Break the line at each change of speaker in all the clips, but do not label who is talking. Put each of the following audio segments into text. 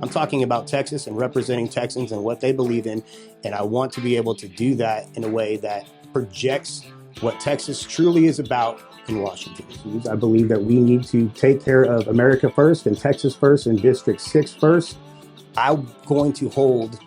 I'm talking about Texas and representing Texans and what they believe in. And I want to be able to do that in a way that projects what Texas truly is about in Washington. I believe that we need to take care of America first and Texas first and District 6 first. I'm going to hold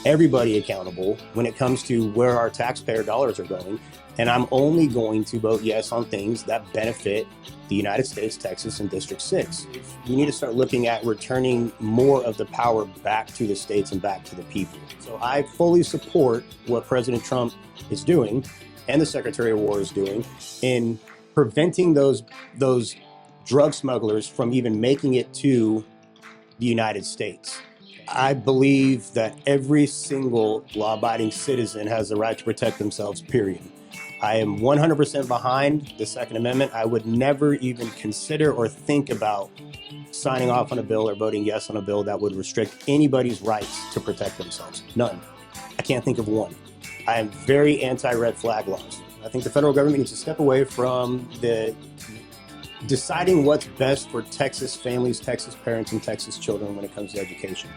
everybody accountable when it comes to where our taxpayer dollars are going. And I'm only going to vote yes on things that benefit the United States, Texas, and District 6. We need to start looking at returning more of the power back to the states and back to the people. So I fully support what President Trump is doing and the Secretary of War is doing in preventing those drug smugglers from even making it to the United States. I believe that every single law-abiding citizen has the right to protect themselves, period. I am 100% behind the Second Amendment. I would never even consider or think about signing off on a bill or voting yes on a bill that would restrict anybody's rights to protect themselves. None. I can't think of one. I am very anti-red flag laws. I think the federal government needs to step away from deciding what's best for Texas families, Texas parents, and Texas children when it comes to education.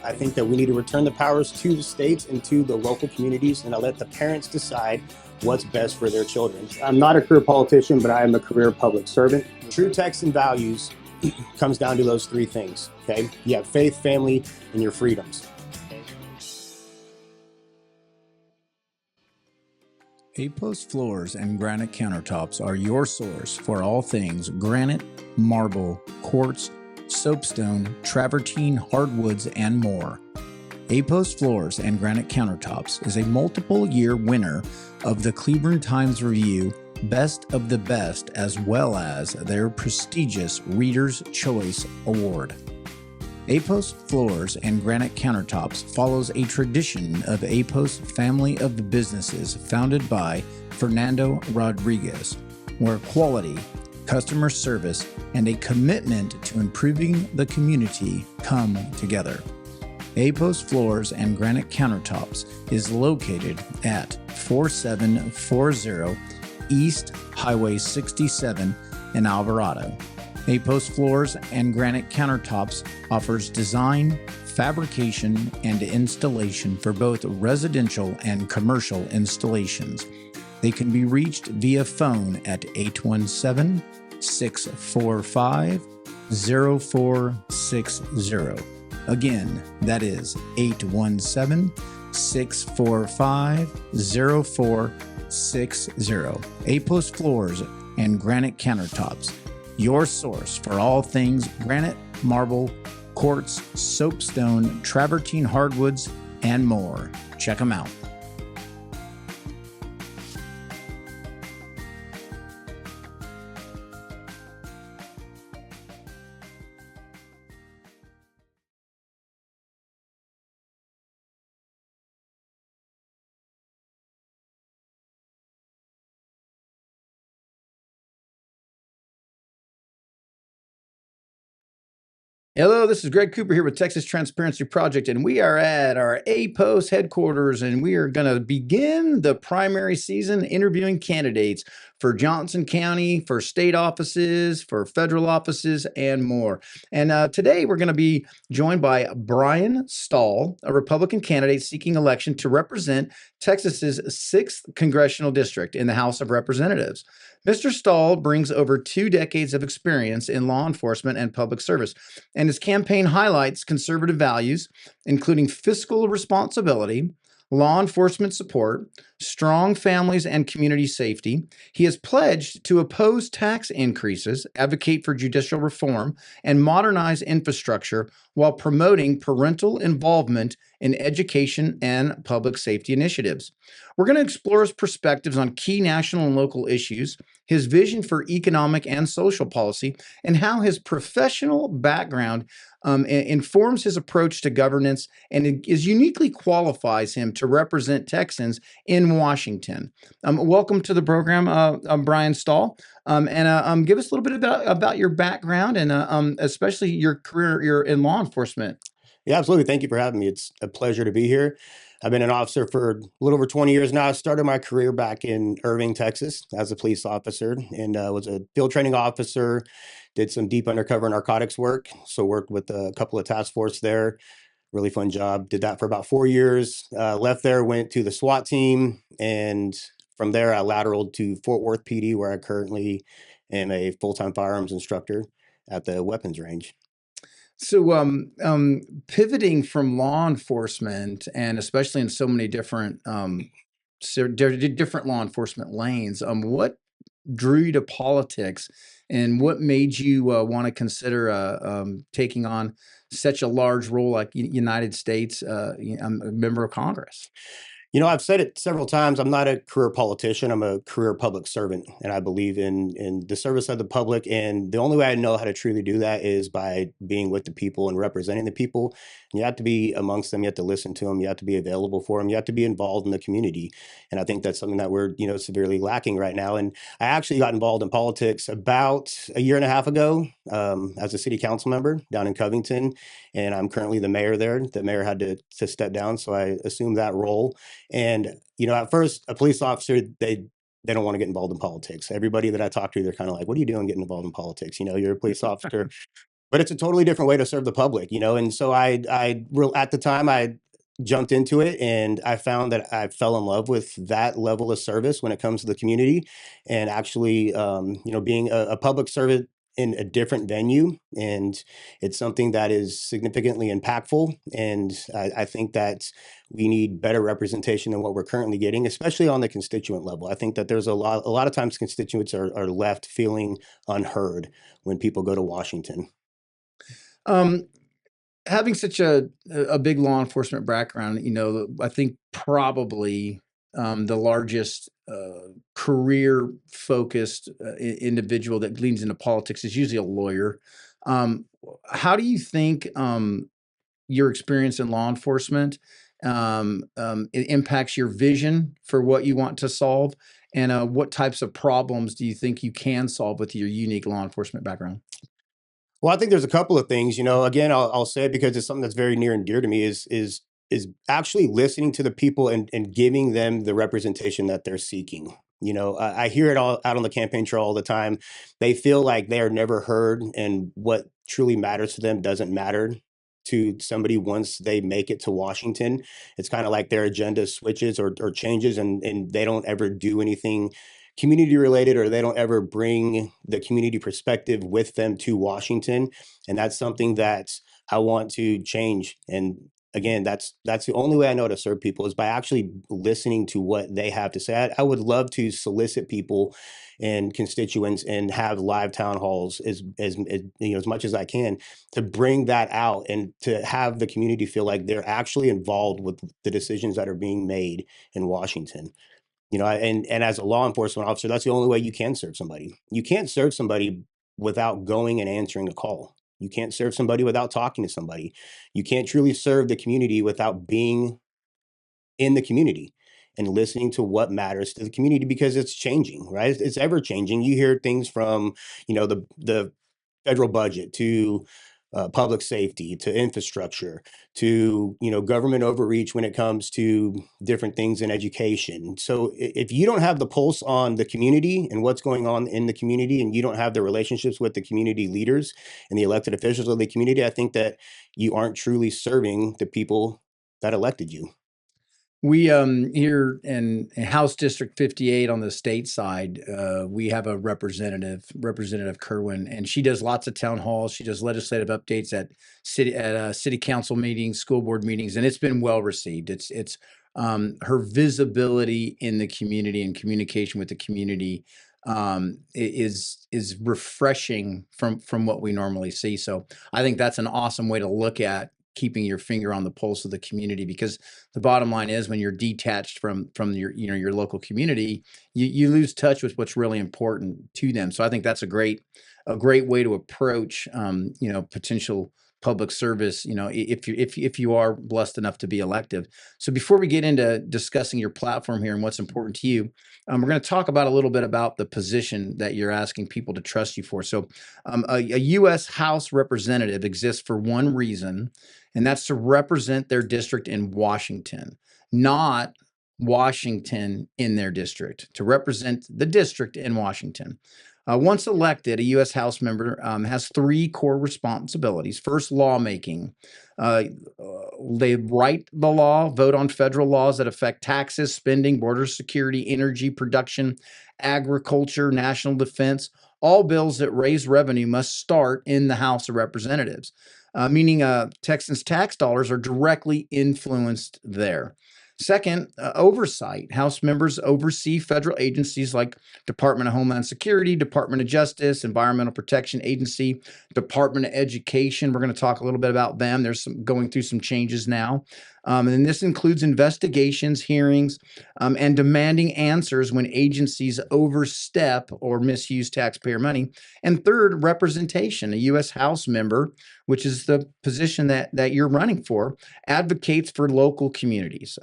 I think that we need to return the powers to the states and to the local communities, and I'll let the parents decide what's best for their children. I'm not a career politician, but I am a career public servant. True Texan values comes down to those three things, okay? You have faith, family, and your freedoms.
A-post floors and granite countertops are your source for all things granite, marble, quartz, soapstone, travertine, hardwoods, and more. A-post floors and granite countertops is a multiple-year winner of the Cleburne Times Review Best of the Best, as well as their prestigious Reader's Choice Award. A-post floors and granite countertops follows a tradition of A-post family of businesses founded by Fernando Rodriguez, where quality, customer service, and a commitment to improving the community come together. A-post floors and granite countertops is located at 4740 East Highway 67 in Alvarado. A-post floors and granite countertops offers design, fabrication, and installation for both residential and commercial installations. They can be reached via phone at 817-645-0460. Again, that is 817-645-0460. A-post floors and granite countertops, your source for all things granite, marble, quartz, soapstone, travertine hardwoods, and more. Check them out. Hello, this is Greg Cooper here with Texas Transparency Project, and we are at our A-Post headquarters, and we are going to begin the primary season interviewing candidates for Johnson County, for state offices, for federal offices, and more. And today we're going to be joined by Brian Stahl, a Republican candidate seeking election to represent Texas's 6th Congressional District in the House of Representatives. Mr. Stahl brings over 2 decades of experience in law enforcement and public service, and his campaign highlights conservative values, including fiscal responsibility, law enforcement support, strong families, and community safety. He has pledged to oppose tax increases, advocate for judicial reform, and modernize infrastructure while promoting parental involvement in education and public safety initiatives. We're going to explore his perspectives on key national and local issues, his vision for economic and social policy, and how his professional background informs his approach to governance and is uniquely qualifies him to represent Texans in Washington. Welcome to the program, Brian Stahl, and give us a little bit about your background and especially your career in law enforcement.
Yeah, absolutely. Thank you for having me. It's a pleasure to be here. I've been an officer for a little over 20 years now. I started my career back in Irving, Texas as a police officer and was a field training officer, did some deep undercover narcotics work. So worked with a couple of task force there. Really fun job. Did that for about 4 years. Left there, went to the SWAT team. And from there, I lateraled to Fort Worth PD, where I currently am a full-time firearms instructor at the weapons range.
So, pivoting from law enforcement, and especially in so many different, different law enforcement lanes, what drew you to politics, and what made you want to consider taking on such a large role like United States, a member of Congress?
I've said it several times. I'm not a career politician. I'm a career public servant, and I believe in the service of the public. And the only way I know how to truly do that is by being with the people and representing the people. And you have to be amongst them. You have to listen to them. You have to be available for them. You have to be involved in the community. And I think that's something that we're severely lacking right now. And I actually got involved in politics about a year and a half ago as a city council member down in Covington, and I'm currently the mayor there. The mayor had to step down, so I assumed that role. And at first, a police officer, they don't want to get involved in politics. Everybody that I talk to, they're kind of like, "What are you doing getting involved in politics? You're a police officer." But it's a totally different way to serve the public, And so at the time, I jumped into it, and I found that I fell in love with that level of service when it comes to the community, and actually, being a public servant in a different venue. And it's something that is significantly impactful. And I think that we need better representation than what we're currently getting, especially on the constituent level. I think that there's a lot of times constituents are left feeling unheard when people go to Washington.
Um, Having such a big law enforcement background, I think probably the largest career focused individual that leans into politics is usually a lawyer. How do you think your experience in law enforcement it impacts your vision for what you want to solve, and what types of problems do you think you can solve with your unique law enforcement background?
Well, I think there's a couple of things. Again, I'll say it because it's something that's very near and dear to me. Is actually listening to the people and giving them the representation that they're seeking. I hear it all out on the campaign trail all the time. They feel like they are never heard, and what truly matters to them doesn't matter to somebody once they make it to Washington. It's kind of like their agenda switches or changes, and they don't ever do anything community related, or they don't ever bring the community perspective with them to Washington. And that's something that I want to change. And again, that's the only way I know to serve people is by actually listening to what they have to say. I would love to solicit people and constituents and have live town halls as much as I can, to bring that out and to have the community feel like they're actually involved with the decisions that are being made in Washington. And as a law enforcement officer, that's the only way you can serve somebody. You can't serve somebody without going and answering a call. You can't serve somebody without talking to somebody. You can't truly serve the community without being in the community and listening to what matters to the community, because it's changing, right? It's ever changing. You hear things from, the federal budget to public safety, to infrastructure, to government overreach when it comes to different things in education. So if you don't have the pulse on the community and what's going on in the community, and you don't have the relationships with the community leaders and the elected officials of the community, I think that you aren't truly serving the people that elected you.
We here in House District 58 on the state side, we have a Representative Kerwin, and she does lots of town halls. She does legislative updates at city council meetings, school board meetings, and it's been well received. It's her visibility in the community and communication with the community is refreshing from what we normally see. So I think that's an awesome way to look at keeping your finger on the pulse of the community, because the bottom line is, when you're detached from your local community, you lose touch with what's really important to them. So I think that's a great way to approach potential public service, if you are blessed enough to be elective. So before we get into discussing your platform here and what's important to you, we're going to talk about a little bit about the position that you're asking people to trust you for. So a U.S. House representative exists for one reason, and that's to represent their district in Washington. not Washington in their district, to represent the district in Washington. Once elected, a U.S. House member has three core responsibilities. First, lawmaking. Uh, they write the law, vote on federal laws that affect taxes, spending, border security, energy production, agriculture, national defense. All bills that raise revenue must start in the House of Representatives, meaning Texans' tax dollars are directly influenced there. Second, oversight. House members oversee federal agencies like Department of Homeland Security, Department of Justice, Environmental Protection Agency, Department of Education. We're going to talk a little bit about them. There's some going through some changes now. And this includes investigations, hearings, and demanding answers when agencies overstep or misuse taxpayer money. And third, representation. A U.S. House member, which is the position that you're running for, advocates for local communities.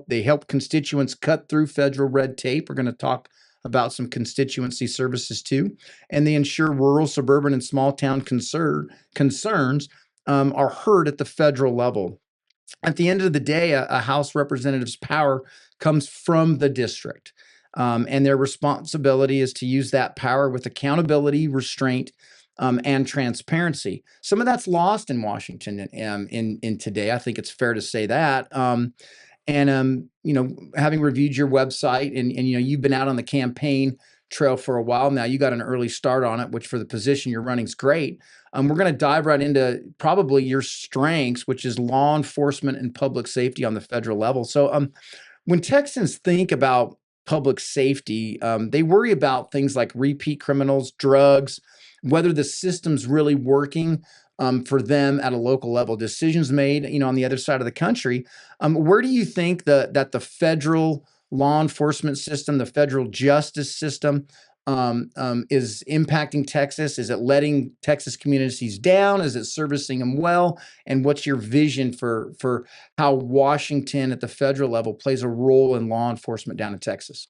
They help constituents cut through federal red tape. We're going to talk about some constituency services too, and they ensure rural, suburban, and small town concerns are heard at the federal level. At the end of the day, a House representative's power comes from the district, and their responsibility is to use that power with accountability, restraint, and transparency. Some of that's lost in Washington in today. I think it's fair to say that. Having reviewed your website and you've been out on the campaign trail for a while now, you got an early start on it, which for the position you're running is great. We're going to dive right into probably your strengths, which is law enforcement and public safety on the federal level. So when Texans think about public safety, they worry about things like repeat criminals, drugs, whether the system's really working for them at a local level. Decisions made, on the other side of the country. Where do you think that the federal law enforcement system, the federal justice system, is impacting Texas? Is it letting Texas communities down? Is it servicing them well? And what's your vision for how Washington at the federal level plays a role in law enforcement down in Texas?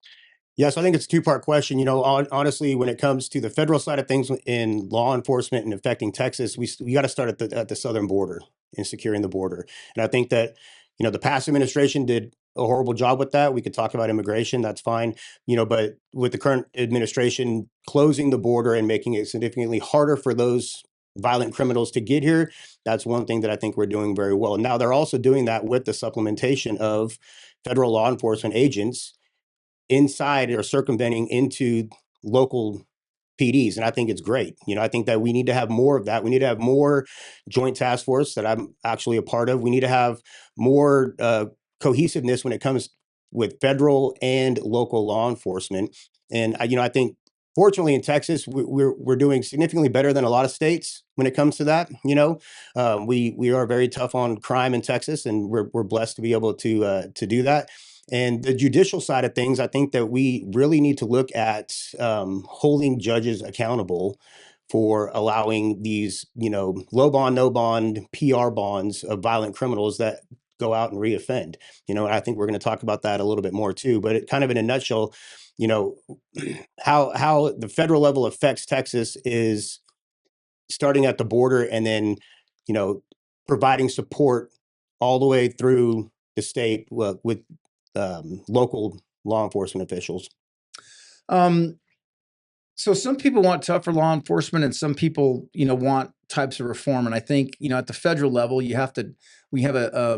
Yes, I think it's a two-part question. Honestly, when it comes to the federal side of things in law enforcement and affecting Texas, we got to start at the southern border and securing the border. And I think that, the past administration did a horrible job with that. We could talk about immigration, that's fine. But with the current administration closing the border and making it significantly harder for those violent criminals to get here, that's one thing that I think we're doing very well. Now, they're also doing that with the supplementation of federal law enforcement agents inside or circumventing into local PDs. And I think it's great. I think that we need to have more of that. We need to have more joint task force that I'm actually a part of. We need to have more cohesiveness when it comes with federal and local law enforcement. And I think fortunately in Texas, we're doing significantly better than a lot of states when it comes to that. We are very tough on crime in Texas, and we're blessed to be able to do that. And the judicial side of things, I think that we really need to look at holding judges accountable for allowing these, low bond, no bond, PR bonds of violent criminals that go out and reoffend. And I think we're going to talk about that a little bit more too. But it kind of in a nutshell, how the federal level affects Texas is starting at the border and then, providing support all the way through the state with local law enforcement officials.
So some people want tougher law enforcement, and some people, want types of reform. And I think, at the federal level, we have a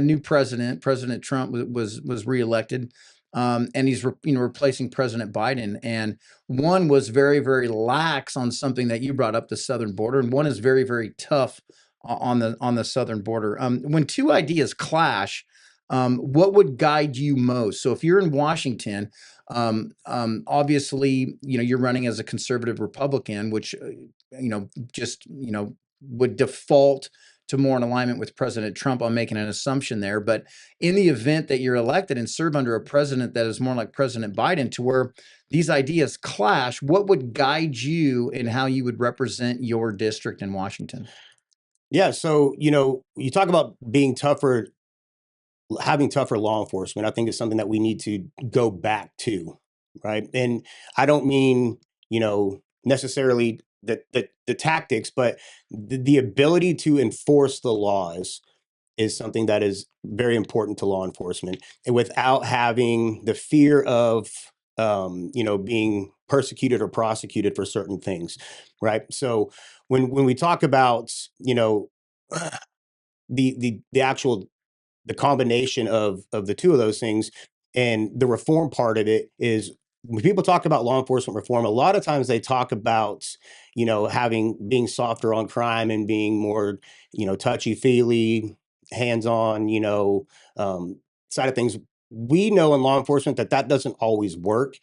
new president. President Trump was reelected, and he's replacing President Biden. And one was very, very lax on something that you brought up, the southern border, and one is very, very tough on the southern border. When two ideas clash, what would guide you most? So if you're in Washington, obviously, you're running as a conservative Republican, which, would default to more in alignment with President Trump. I'm making an assumption there. But in the event that you're elected and serve under a president that is more like President Biden, to where these ideas clash, what would guide you in how you would represent your district in Washington?
Yeah. So, you talk about being tougher, having tougher law enforcement. I think is something that we need to go back to. Right. And I don't mean, necessarily the tactics, but the ability to enforce the laws is something that is very important to law enforcement, and without having the fear of being persecuted or prosecuted for certain things, right? So when we talk about the actual the combination of the two of those things, and the reform part of it is, when people talk about law enforcement reform, a lot of times they talk about having being softer on crime and being more touchy feely, hands on side of things. We know in law enforcement that that doesn't always work.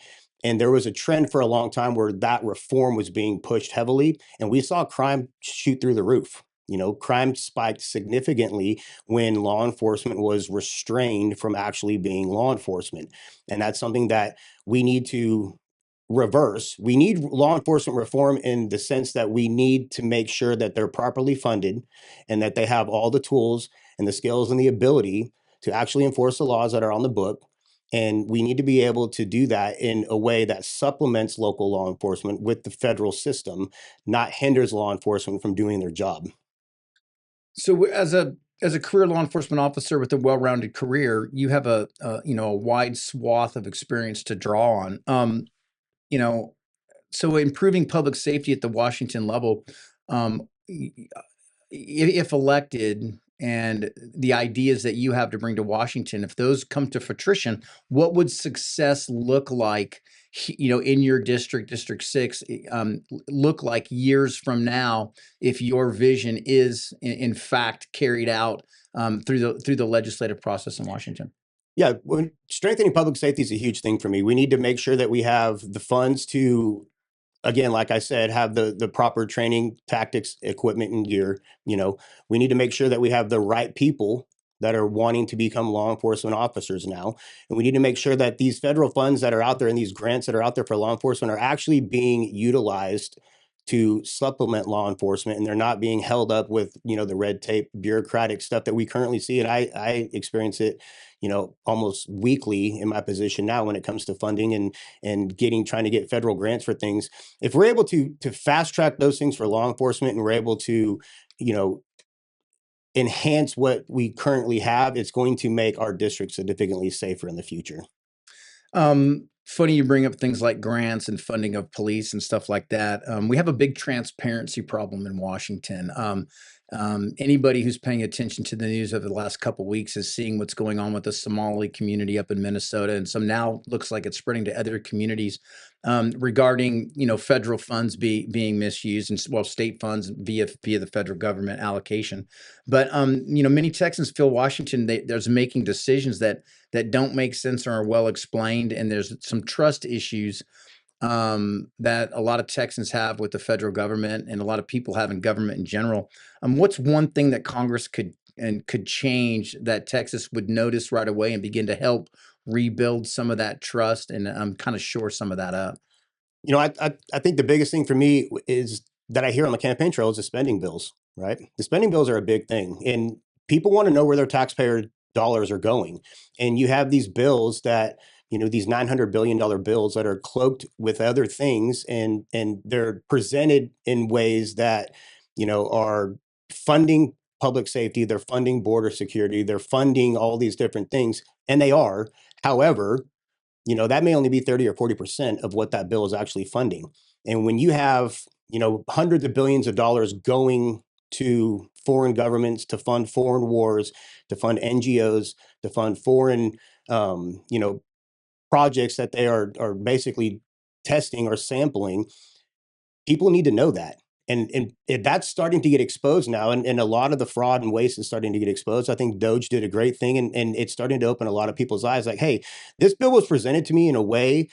And there was a trend for a long time where that reform was being pushed heavily, and we saw crime shoot through the roof. Crime spiked significantly when law enforcement was restrained from actually being law enforcement. And that's something that we need to reverse. We need law enforcement reform in the sense that we need to make sure that they're properly funded and that they have all the tools and the skills and the ability to actually enforce the laws that are on the book. And we need to be able to do that in a way that supplements local law enforcement with the federal system, not hinders law enforcement from doing their job.
So as a career law enforcement officer with a well-rounded career, you have a wide swath of experience to draw on. You know, so improving public safety at the Washington level, um, if elected, and the ideas that you have to bring to Washington, if those come to fruition, what would success look like, in your district, District 6, look like years from now, if your vision is in fact carried out through the legislative process in Washington?
Yeah, when strengthening public safety is a huge thing for me. We need to make sure that we have the funds to, again, like I said, have the proper training, tactics, equipment, and gear. We need to make sure that we have the right people that are wanting to become law enforcement officers now. And we need to make sure that these federal funds that are out there and these grants that are out there for law enforcement are actually being utilized to supplement law enforcement, and they're not being held up with the red tape bureaucratic stuff that we currently see. And I experience it almost weekly in my position now when it comes to funding and trying to get federal grants for things. If we're able to fast track those things for law enforcement, and we're able to you know enhance what we currently have, it's going to make our district significantly safer in the future.
Funny you bring up things like grants and funding of police and stuff like that. We have a big transparency problem in Washington. Anybody who's paying attention to the news over the last couple of weeks is seeing what's going on with the Somali community up in Minnesota, and some now looks like it's spreading to other communities regarding federal funds being misused, and state funds via the federal government allocation. But many Texans feel Washington there's making decisions that don't make sense or are well explained, and there's some trust issues that a lot of Texans have with the federal government, and a lot of people have in government in general. What's one thing that Congress could change that Texas would notice right away and begin to help rebuild some of that trust and kind of shore some of that up?
I think the biggest thing for me is that I hear on the campaign trail is the spending bills, right? The spending bills are a big thing, and people want to know where their taxpayer dollars are going. And you have these bills that, these $900 billion bills that are cloaked with other things, and they're presented in ways that, are funding public safety, they're funding border security, they're funding all these different things, and they are. However, that may only be 30 or 40% of what that bill is actually funding. And when you have, hundreds of billions of dollars going to foreign governments to fund foreign wars, to fund NGOs, to fund foreign, projects that they are basically testing or sampling, people need to know that. And that's starting to get exposed now. And a lot of the fraud and waste is starting to get exposed. I think Doge did a great thing, and it's starting to open a lot of people's eyes. Like, hey, this bill was presented to me in a way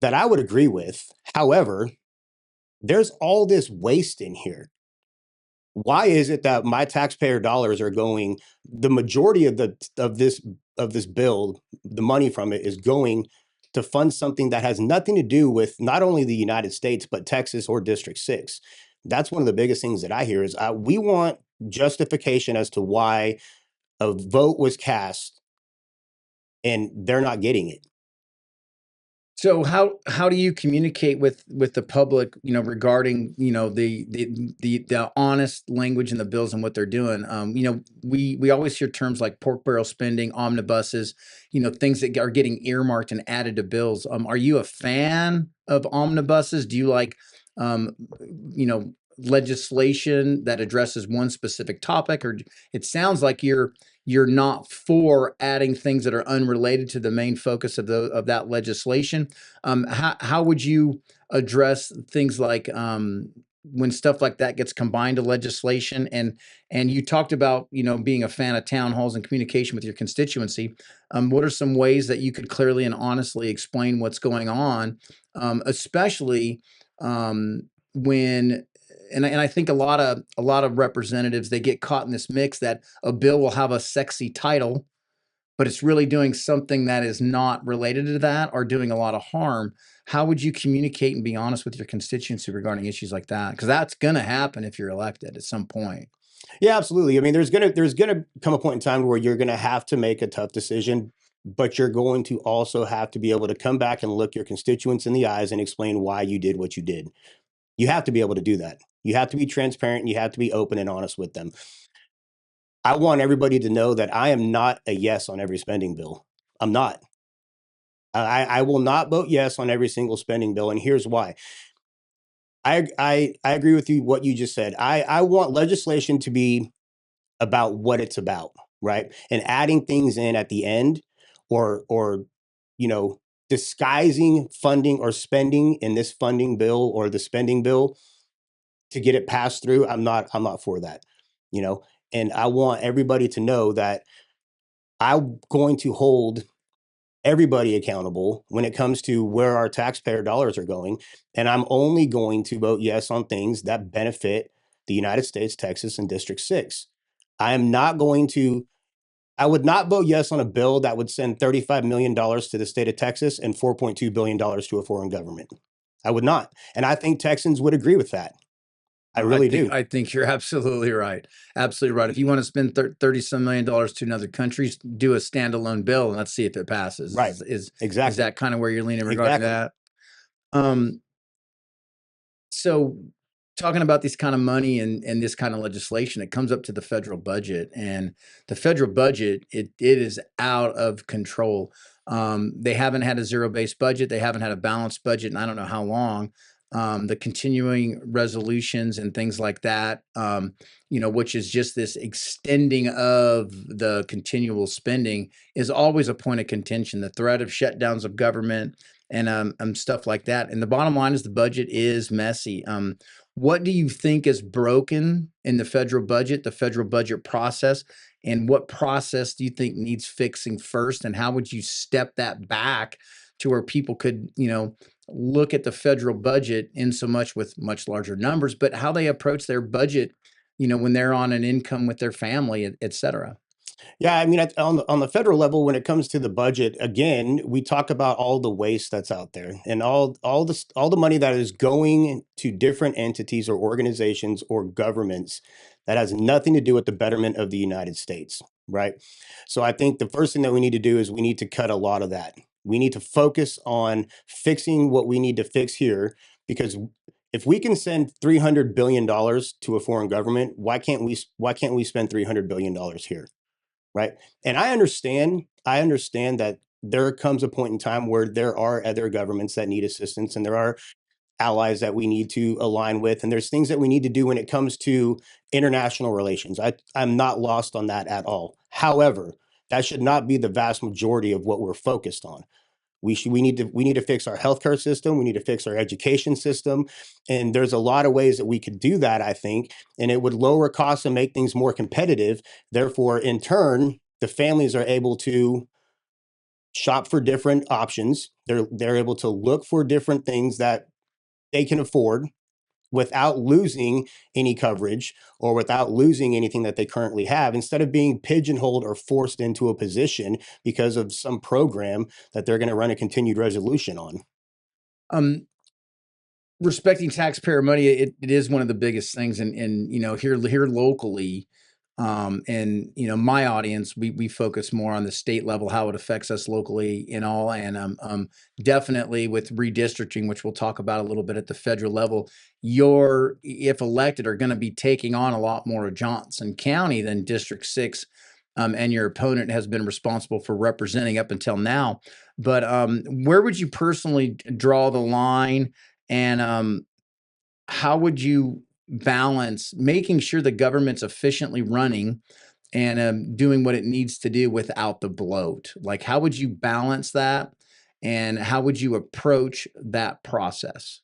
that I would agree with. However, there's all this waste in here. Why is it that my taxpayer dollars are going, the majority of this bill, the money from it is going to fund something that has nothing to do with not only the United States, but Texas or District 6? That's one of the biggest things that I hear is we want justification as to why a vote was cast, and they're not getting it.
So how do you communicate with the public, regarding, the honest language in the bills and what they're doing? We always hear terms like pork barrel spending, omnibuses, things that are getting earmarked and added to bills. Are you a fan of omnibuses? Do you like, um, you know, legislation that addresses one specific topic, or it sounds like you're not for adding things that are unrelated to the main focus of that legislation. How would you address things like, when stuff like that gets combined to legislation? And you talked about, being a fan of town halls and communication with your constituency. What are some ways that you could clearly and honestly explain what's going on, especially, when and I think a lot of representatives, they get caught in this mix that a bill will have a sexy title, but it's really doing something that is not related to that or doing a lot of harm. How would you communicate and be honest with your constituency regarding issues like that? Because that's going to happen if you're elected at some point.
Yeah, absolutely. I mean, there's gonna come a point in time where you're gonna have to make a tough decision, but you're going to also have to be able to come back and look your constituents in the eyes and explain why you did what you did. You have to be able to do that. You have to be transparent and you have to be open and honest with them. I want everybody to know that I am not a yes on every spending bill. I'm not. I will not vote yes on every single spending bill, and here's why. I agree with you what you just said. I want legislation to be about what it's about, right? And adding things in at the end, or you know disguising funding or spending in this funding bill or the spending bill to get it passed through. I'm not for that. You know, and I want everybody to know that I'm going to hold everybody accountable when it comes to where our taxpayer dollars are going. And I'm only going to vote yes on things that benefit the United States, Texas, and District 6. I am not going to, I would not vote yes on a bill that would send $35 million to the state of Texas and $4.2 billion to a foreign government. I would not. And I think Texans would agree with that. I
No, I
really
think
do.
I think you're absolutely right. Absolutely right. If you want to spend 30 some $1 million to another country, do a standalone bill and let's see if it passes.
Right.
Is
Exactly.
that kind of where you're leaning regarding
Exactly.
that? Um, so talking about this kind of money and this kind of legislation, it comes up to the federal budget, and the federal budget, it is out of control. They haven't had a zero-based budget. They haven't had a balanced budget, and I don't know how long. The continuing resolutions and things like that, which is just this extending of the continual spending, is always a point of contention. The threat of shutdowns of government and stuff like that. And the bottom line is the budget is messy. What do you think is broken in the federal budget process, and what process do you think needs fixing first? And how would you step that back to where people could, look at the federal budget in so much with much larger numbers, but how they approach their budget, when they're on an income with their family, et cetera?
Yeah, I mean, on the federal level, when it comes to the budget, again, we talk about all the waste that's out there and all the money that is going to different entities or organizations or governments that has nothing to do with the betterment of the United States, right? So I think the first thing that we need to do is we need to cut a lot of that. We need to focus on fixing what we need to fix here, because if we can send $300 billion to a foreign government, why can't we spend $300 billion here? Right. And I understand that there comes a point in time where there are other governments that need assistance and there are allies that we need to align with. And there's things that we need to do when it comes to international relations. I'm not lost on that at all. However, that should not be the vast majority of what we're focused on. We need to fix our healthcare system. We need to fix our education system. And there's a lot of ways that we could do that, I think, and it would lower costs and make things more competitive. Therefore, in turn, the families are able to shop for different options. They're able to look for different things that they can afford without losing any coverage or without losing anything that they currently have, instead of being pigeonholed or forced into a position because of some program that they're going to run a continued resolution on.
Um, Respecting taxpayer money, it is one of the biggest things, and here locally, And my audience, we focus more on the state level, how it affects us locally and all. And definitely with redistricting, which we'll talk about a little bit at the federal level, you're, if elected, are going to be taking on a lot more of Johnson County than District 6. And your opponent has been responsible for representing up until now. But where would you personally draw the line? And how would you balance making sure the government's efficiently running and doing what it needs to do without the bloat? Like, how would you balance that? And how would you approach that process?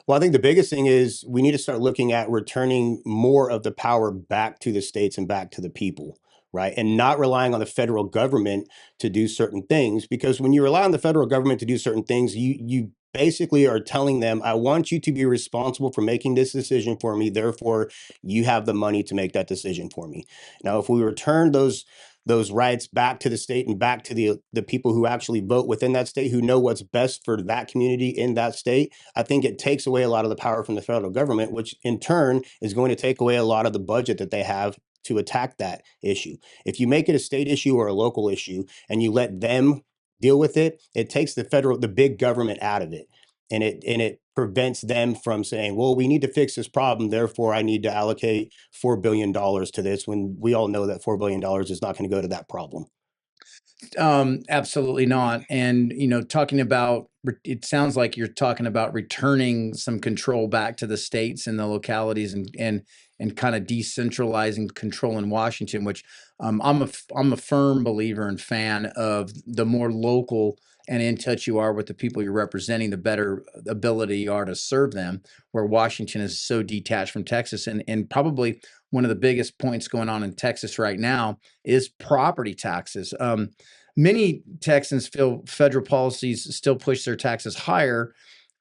Well, I think the biggest thing is we need to start looking at returning more of the power back to the states and back to the people, right? And not relying on the federal government to do certain things. Because when you rely on the federal government to do certain things, you basically are telling them, I want you to be responsible for making this decision for me. Therefore, you have the money to make that decision for me. Now, if we return those rights back to the state and back to the people who actually vote within that state, who know what's best for that community in that state, I think it takes away a lot of the power from the federal government, which in turn is going to take away a lot of the budget that they have to attack that issue. If you make it a state issue or a local issue and you let them deal with it, it takes the big government out of it. And it prevents them from saying, well, we need to fix this problem, therefore I need to allocate $4 billion to this, when we all know that $4 billion is not going to go to that problem.
Absolutely not. And, talking about, it sounds like you're talking about returning some control back to the states and the localities, and kind of decentralizing control in Washington, which I'm a firm believer and fan of. The more local and in touch you are with the people you're representing, the better ability you are to serve them, where Washington is so detached from Texas. And probably one of the biggest points going on in Texas right now is property taxes. Many Texans feel federal policies still push their taxes higher.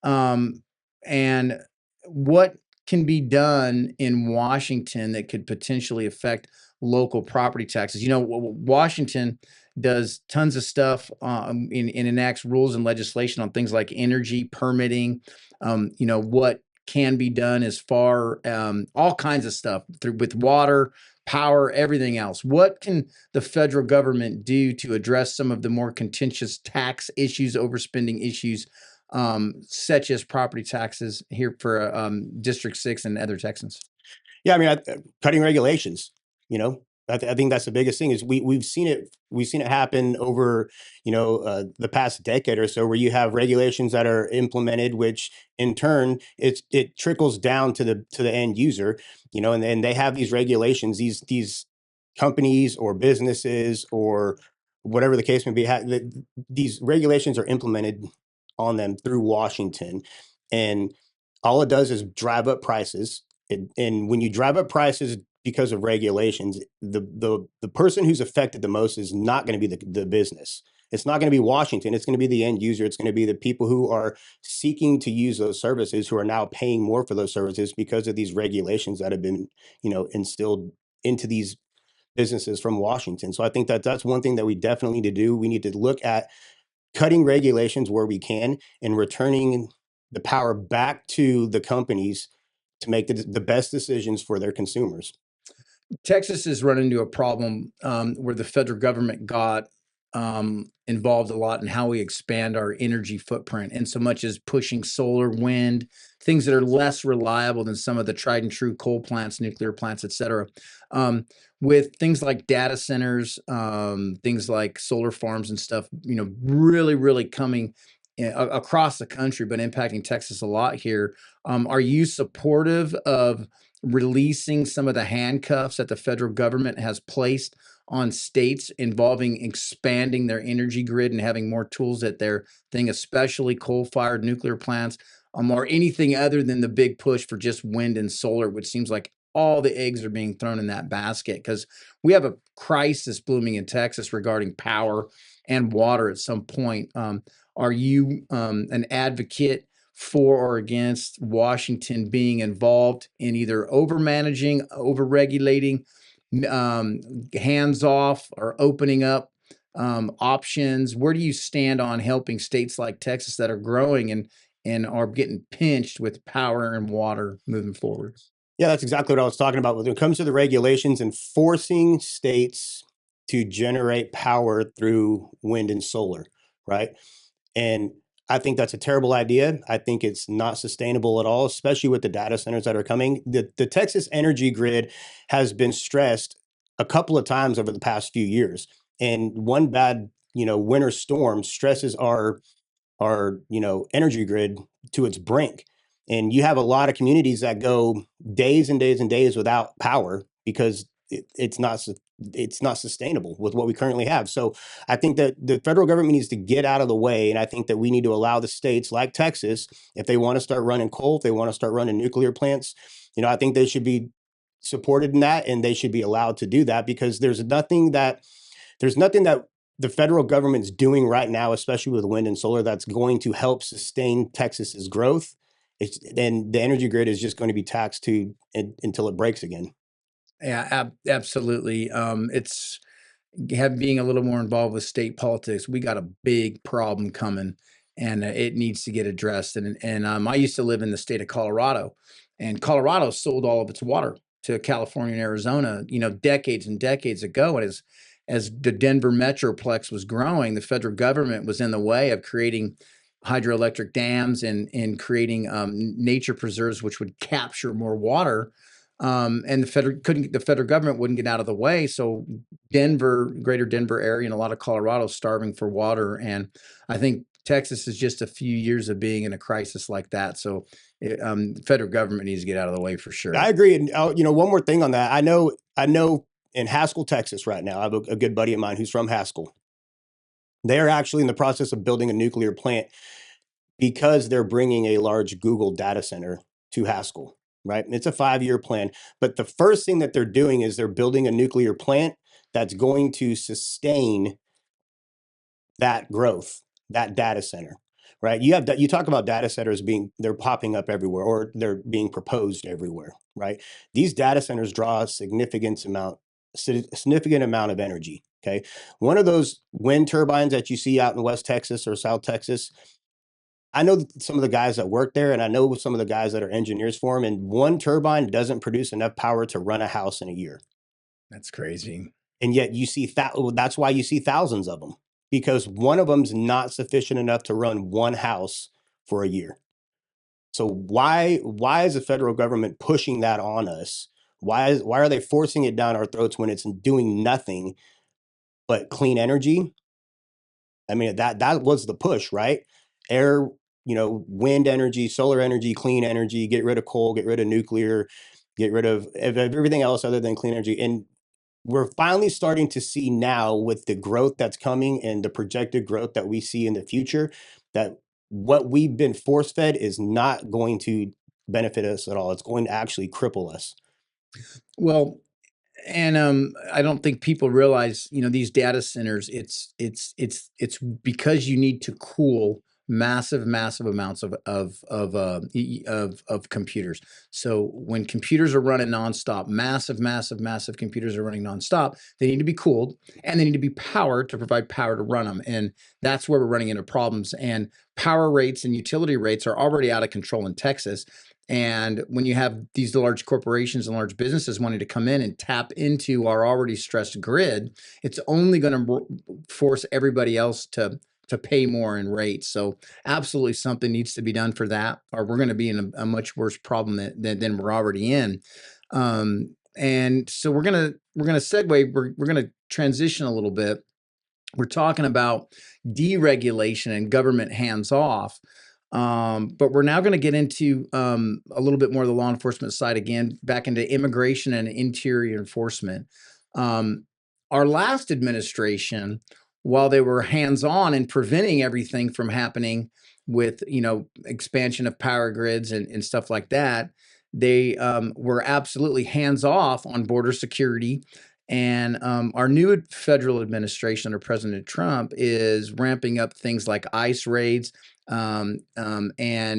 And what can be done in Washington that could potentially affect local property taxes? Washington does tons of stuff, and enacts rules and legislation on things like energy permitting. What can be done as far, all kinds of stuff with water, power, everything else. What can the federal government do to address some of the more contentious tax issues, overspending issues, such as property taxes here for District 6 and other Texans?
Yeah, I mean, cutting regulations. I think that's the biggest thing. Is we've seen it happen over the past decade or so, where you have regulations that are implemented, which in turn it trickles down to the end user. And they have these regulations, these companies or businesses or whatever the case may be. These regulations are implemented on them through Washington, and all it does is drive up prices. And when you drive up prices because of regulations, the person who's affected the most is not going to be the business. It's not going to be Washington. It's going to be the end user. It's going to be the people who are seeking to use those services, who are now paying more for those services because of these regulations that have been, instilled into these businesses from Washington. So I think that that's one thing that we definitely need to do. We need to look at cutting regulations where we can and returning the power back to the companies to make the best decisions for their consumers.
Texas has run into a problem where the federal government got involved a lot in how we expand our energy footprint, and so much as pushing solar, wind, things that are less reliable than some of the tried and true coal plants, nuclear plants, et cetera. With things like data centers, things like solar farms and stuff, really, really coming across the country, but impacting Texas a lot here. Are you supportive of releasing some of the handcuffs that the federal government has placed on states involving expanding their energy grid and having more tools at their thing, especially coal-fired nuclear plants, or anything other than the big push for just wind and solar, which seems like all the eggs are being thrown in that basket? Because we have a crisis blooming in Texas regarding power and water at some point. Are you an advocate for or against Washington being involved in either over-managing, over-regulating, hands-off, or opening up options? Where do you stand on helping states like Texas that are growing and are getting pinched with power and water moving forward?
Yeah, that's exactly what I was talking about. When it comes to the regulations and forcing states to generate power through wind and solar, right? And I think that's a terrible idea. I think it's not sustainable at all, especially with the data centers that are coming. The Texas energy grid has been stressed a couple of times over the past few years. And one bad, winter storm stresses our energy grid to its brink, and you have a lot of communities that go days and days and days without power because it's not sustainable with what we currently have. So I think that the federal government needs to get out of the way, and I think that we need to allow the states like Texas, if they want to start running coal, if they want to start running nuclear plants, I think they should be supported in that, and they should be allowed to do that, because there's nothing that the federal government's doing right now, especially with wind and solar, that's going to help sustain Texas's growth. And the energy grid is just going to be taxed until it breaks again.
Yeah, absolutely. It's being a little more involved with state politics. We got a big problem coming, and it needs to get addressed. And I used to live in the state of Colorado, and Colorado sold all of its water to California and Arizona, decades and decades ago. And as the Denver metroplex was growing, the federal government was in the way of creating hydroelectric dams and creating nature preserves, which would capture more water. And the federal government wouldn't get out of the way. So Denver, greater Denver area, and a lot of Colorado starving for water. And I think Texas is just a few years of being in a crisis like that. So the federal government needs to get out of the way for sure.
I agree. And one more thing on that. I know in Haskell, Texas, right now, I have a good buddy of mine who's from Haskell. They're actually in the process of building a nuclear plant because they're bringing a large Google data center to Haskell, right? It's a 5-year plan. But the first thing that they're doing is they're building a nuclear plant that's going to sustain that growth, that data center, right? You talk about data centers they're popping up everywhere, or they're being proposed everywhere, right? These data centers draw a significant amount of energy. Okay. One of those wind turbines that you see out in West Texas or South Texas, I know some of the guys that work there, and I know some of the guys that are engineers for them, and one turbine doesn't produce enough power to run a house in a year.
That's crazy.
And yet you see that's why you see thousands of them, because one of them's not sufficient enough to run one house for a year. So why is the federal government pushing that on us? Why are they forcing it down our throats when it's doing nothing but clean energy? I mean, that was the push, right? Air, wind energy, solar energy, clean energy, get rid of coal, get rid of nuclear, get rid of everything else other than clean energy. And we're finally starting to see now, with the growth that's coming and the projected growth that we see in the future, that what we've been force fed is not going to benefit us at all. It's going to actually cripple us.
Well, and I don't think people realize, these data centers. It's because you need to cool massive amounts of computers. So when computers are running nonstop, massive computers are running nonstop, they need to be cooled, and they need to be powered to provide power to run them. And that's where we're running into problems. And power rates and utility rates are already out of control in Texas. And when you have these large corporations and large businesses wanting to come in and tap into our already stressed grid, it's only going to force everybody else to pay more in rates. So absolutely something needs to be done for that, or we're going to be in a much worse problem than we're already in. And so we're gonna segue. We're gonna transition a little bit. We're talking about deregulation and government hands off. But we're now going to get into a little bit more of the law enforcement side again, back into immigration and interior enforcement. Our last administration, while they were hands-on in preventing everything from happening with, expansion of power grids and stuff like that, they were absolutely hands-off on border security. And our new federal administration under President Trump is ramping up things like ICE raids, and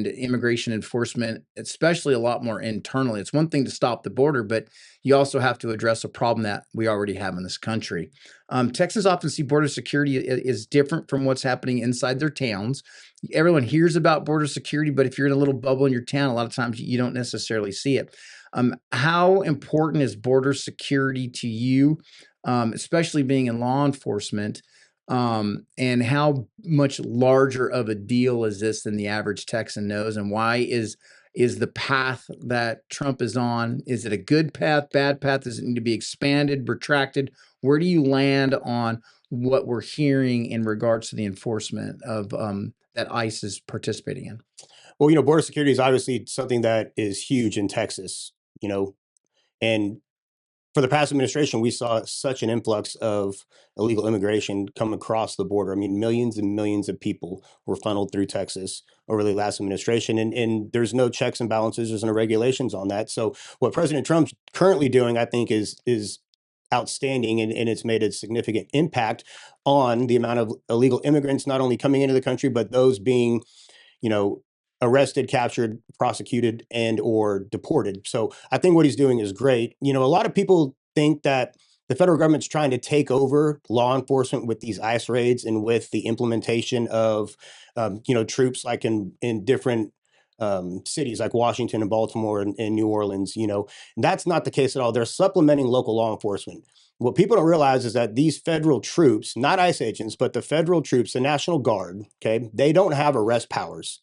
immigration enforcement, especially a lot more internally. It's one thing to stop the border, but you also have to address a problem that we already have in this country. Texans often see border security is different from what's happening inside their towns. Everyone hears about border security, but if you're in a little bubble in your town, a lot of times you don't necessarily see it. How important is border security to you, especially being in law enforcement? And how much larger of a deal is this than the average Texan knows? And why is the path that Trump is on, is it a good path, bad path? Does it need to be expanded, retracted? Where do you land on what we're hearing in regards to the enforcement of that ICE is participating in?
Well, border security is obviously something that is huge in Texas, and for the past administration, we saw such an influx of illegal immigration come across the border. I mean, millions and millions of people were funneled through Texas over the last administration, and there's no checks and balances, there's no regulations on that. So what President Trump's currently doing, I think, is outstanding, and it's made a significant impact on the amount of illegal immigrants not only coming into the country, but those being arrested, captured, prosecuted, and or deported. So I think what he's doing is great. A lot of people think that the federal government's trying to take over law enforcement with these ICE raids and with the implementation of, troops like in different cities like Washington and Baltimore and New Orleans. And that's not the case at all. They're supplementing local law enforcement. What people don't realize is that these federal troops, not ICE agents, but the federal troops, the National Guard, okay, they don't have arrest powers.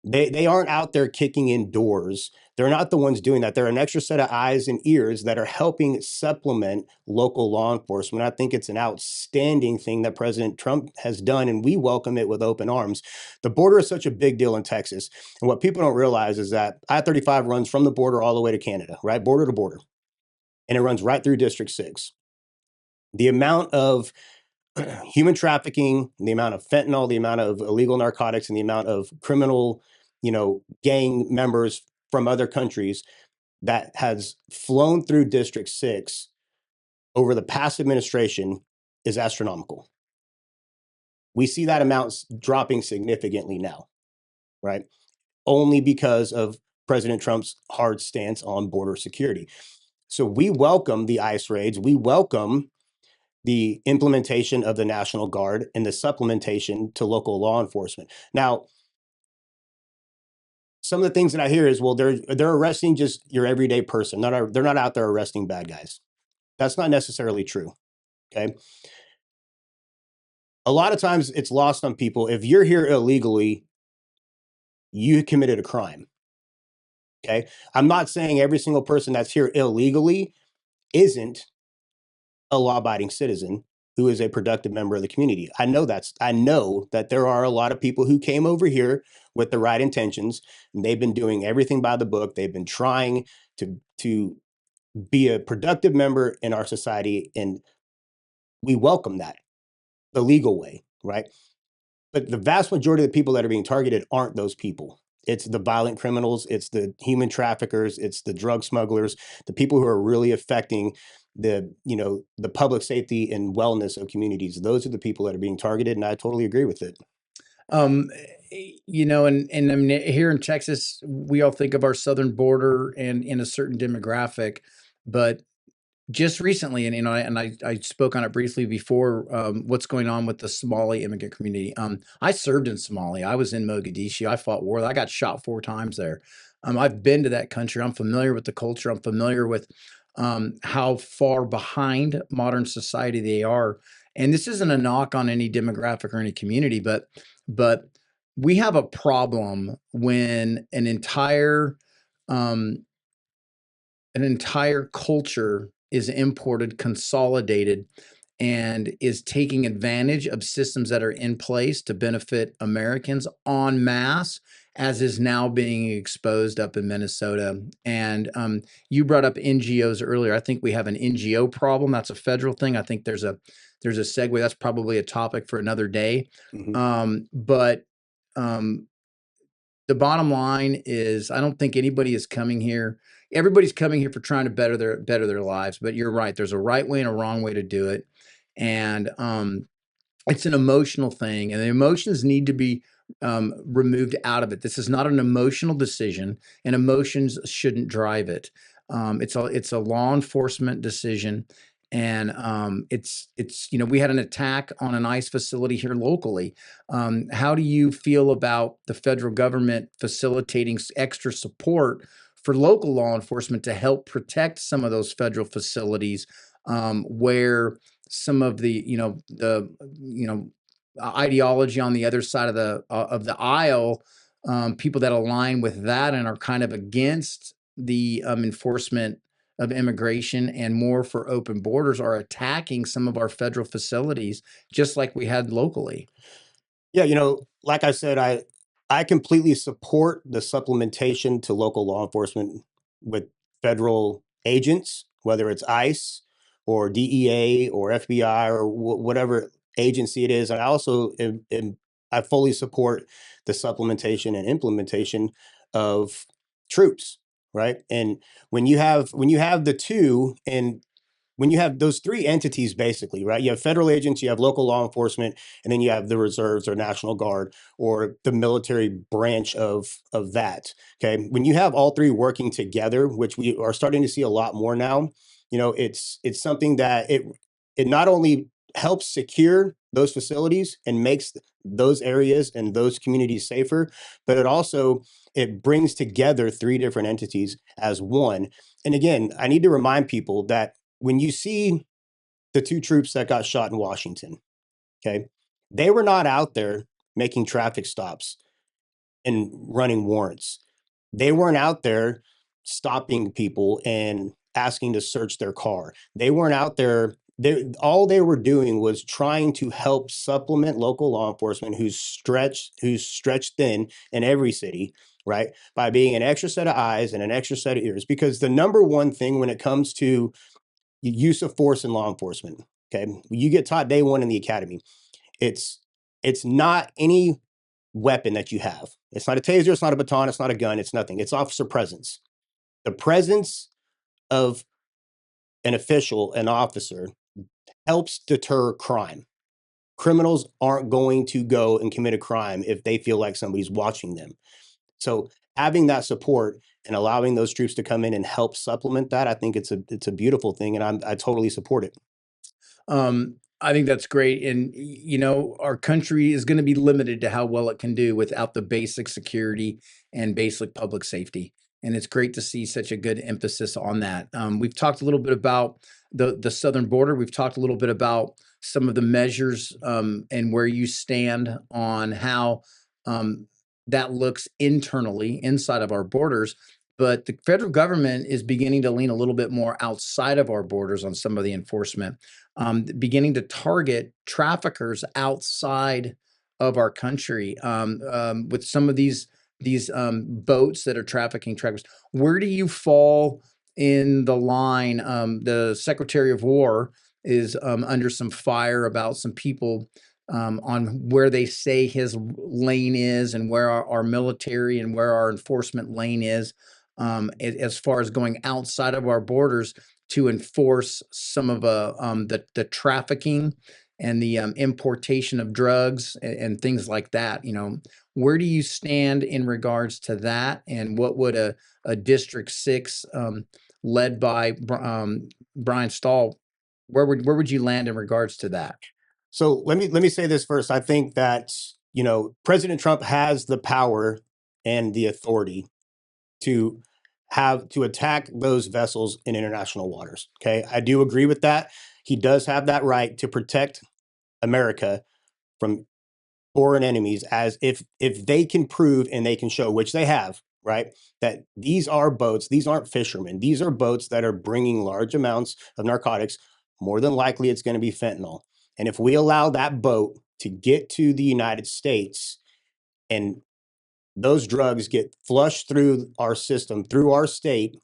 They aren't out there kicking in doors. They're not the ones doing that. They're an extra set of eyes and ears that are helping supplement local law enforcement. I think it's an outstanding thing that President Trump has done, and we welcome it with open arms. The border is such a big deal in Texas. And what people don't realize is that I-35 runs from the border all the way to Canada, right? Border to border. And it runs right through District 6. The amount of human trafficking, the amount of fentanyl, the amount of illegal narcotics, and the amount of criminal, gang members from other countries that has flown through District 6 over the past administration is astronomical. We see that amount dropping significantly now, right? Only because of President Trump's hard stance on border security. So we welcome the ICE raids. We welcome the implementation of the National Guard and the supplementation to local law enforcement. Now, some of the things that I hear is, well, they're arresting just your everyday person. They're not out there arresting bad guys. That's not necessarily true. Okay. A lot of times it's lost on people. If you're here illegally, you committed a crime. Okay. I'm not saying every single person that's here illegally isn't a law-abiding citizen who is a productive member of the community. I know that there are a lot of people who came over here with the right intentions, and they've been doing everything by the book. They've been trying to be a productive member in our society, and we welcome that the legal way, right? But the vast majority of the people that are being targeted aren't those people. It's the violent criminals, it's the human traffickers, it's the drug smugglers, the people who are really affecting the public safety and wellness of communities. Those are the people that are being targeted, and I totally agree with it.
And I mean, here in Texas, we all think of our southern border and in a certain demographic, but just recently, and I spoke on it briefly before, what's going on with the Somali immigrant community. I served in Somalia. I was in Mogadishu. I fought war. I got shot 4 times there. I've been to that country. I'm familiar with the culture. I'm familiar with how far behind modern society they are. And this isn't a knock on any demographic or any community, but we have a problem when an entire culture is imported, consolidated, and is taking advantage of systems that are in place to benefit Americans en masse, as is now being exposed up in Minnesota. And you brought up NGOs earlier. I think we have an NGO problem. That's a federal thing. I think there's a segue. That's probably a topic for another day. But the bottom line is, I don't think anybody is coming here. Everybody's coming here for trying to better their lives. But you're right. There's a right way and a wrong way to do it. And it's an emotional thing, and the emotions need to be removed out of it. This is not an emotional decision, and emotions shouldn't drive it. It's a law enforcement decision. And it's we had an attack on an ICE facility here locally. How do you feel about the federal government facilitating extra support for local law enforcement to help protect some of those federal facilities where some of the ideology on the other side of the aisle, people that align with that and are kind of against the enforcement of immigration and more for open borders are attacking some of our federal facilities, just like we had locally.
Yeah, like I said, I completely support the supplementation to local law enforcement with federal agents, whether it's ICE or DEA or FBI or whatever agency it is. And I also I fully support the supplementation and implementation of troops, right? And when you have the two, and when you have those three entities, basically, right? You have federal agents, you have local law enforcement, and then you have the reserves or National Guard or the military branch of that. Okay. When you have all three working together, which we are starting to see a lot more now, it's something that it not only helps secure those facilities and makes those areas and those communities safer, but it brings together three different entities as one. And again, I need to remind people that when you see the two troops that got shot in Washington, okay, they were not out there making traffic stops and running warrants. They weren't out there stopping people and asking to search their car. They weren't out there. All they were doing was trying to help supplement local law enforcement who's stretched thin in every city, right? By being an extra set of eyes and an extra set of ears. Because the number one thing when it comes to use of force in law enforcement, okay, you get taught day one in the academy. It's not any weapon that you have. It's not a taser, it's not a baton, it's not a gun, it's nothing. It's officer presence. The presence of an official, an officer, helps deter crime. Criminals aren't going to go and commit a crime if they feel like somebody's watching them. So having that support and allowing those troops to come in and help supplement that, I think it's a beautiful thing, and I totally support it.
I think that's great. And, our country is going to be limited to how well it can do without the basic security and basic public safety. And it's great to see such a good emphasis on that. We've talked a little bit about the southern border. We've talked a little bit about some of the measures and where you stand on how that looks internally inside of our borders. But the federal government is beginning to lean a little bit more outside of our borders on some of the enforcement, beginning to target traffickers outside of our country with some of these boats that are trafficking traffickers. Where do you fall in the line? The Secretary of War is under some fire about some people on where they say his lane is and where our military and where our enforcement lane is as far as going outside of our borders to enforce some of the trafficking and the importation of drugs and things like that. Where do you stand in regards to that? And what would a District 6 led by Brian Stahl, where would you land in regards to that?
So let me say this first. I think that President Trump has the power and the authority to attack those vessels in international waters. Okay, I do agree with that. He does have that right to protect America from foreign enemies, as if they can prove and they can show, which they have, right, that these are boats, these aren't fishermen, these are boats that are bringing large amounts of narcotics. More than likely it's going to be fentanyl. And if we allow that boat to get to the United States and those drugs get flushed through our system, through our state,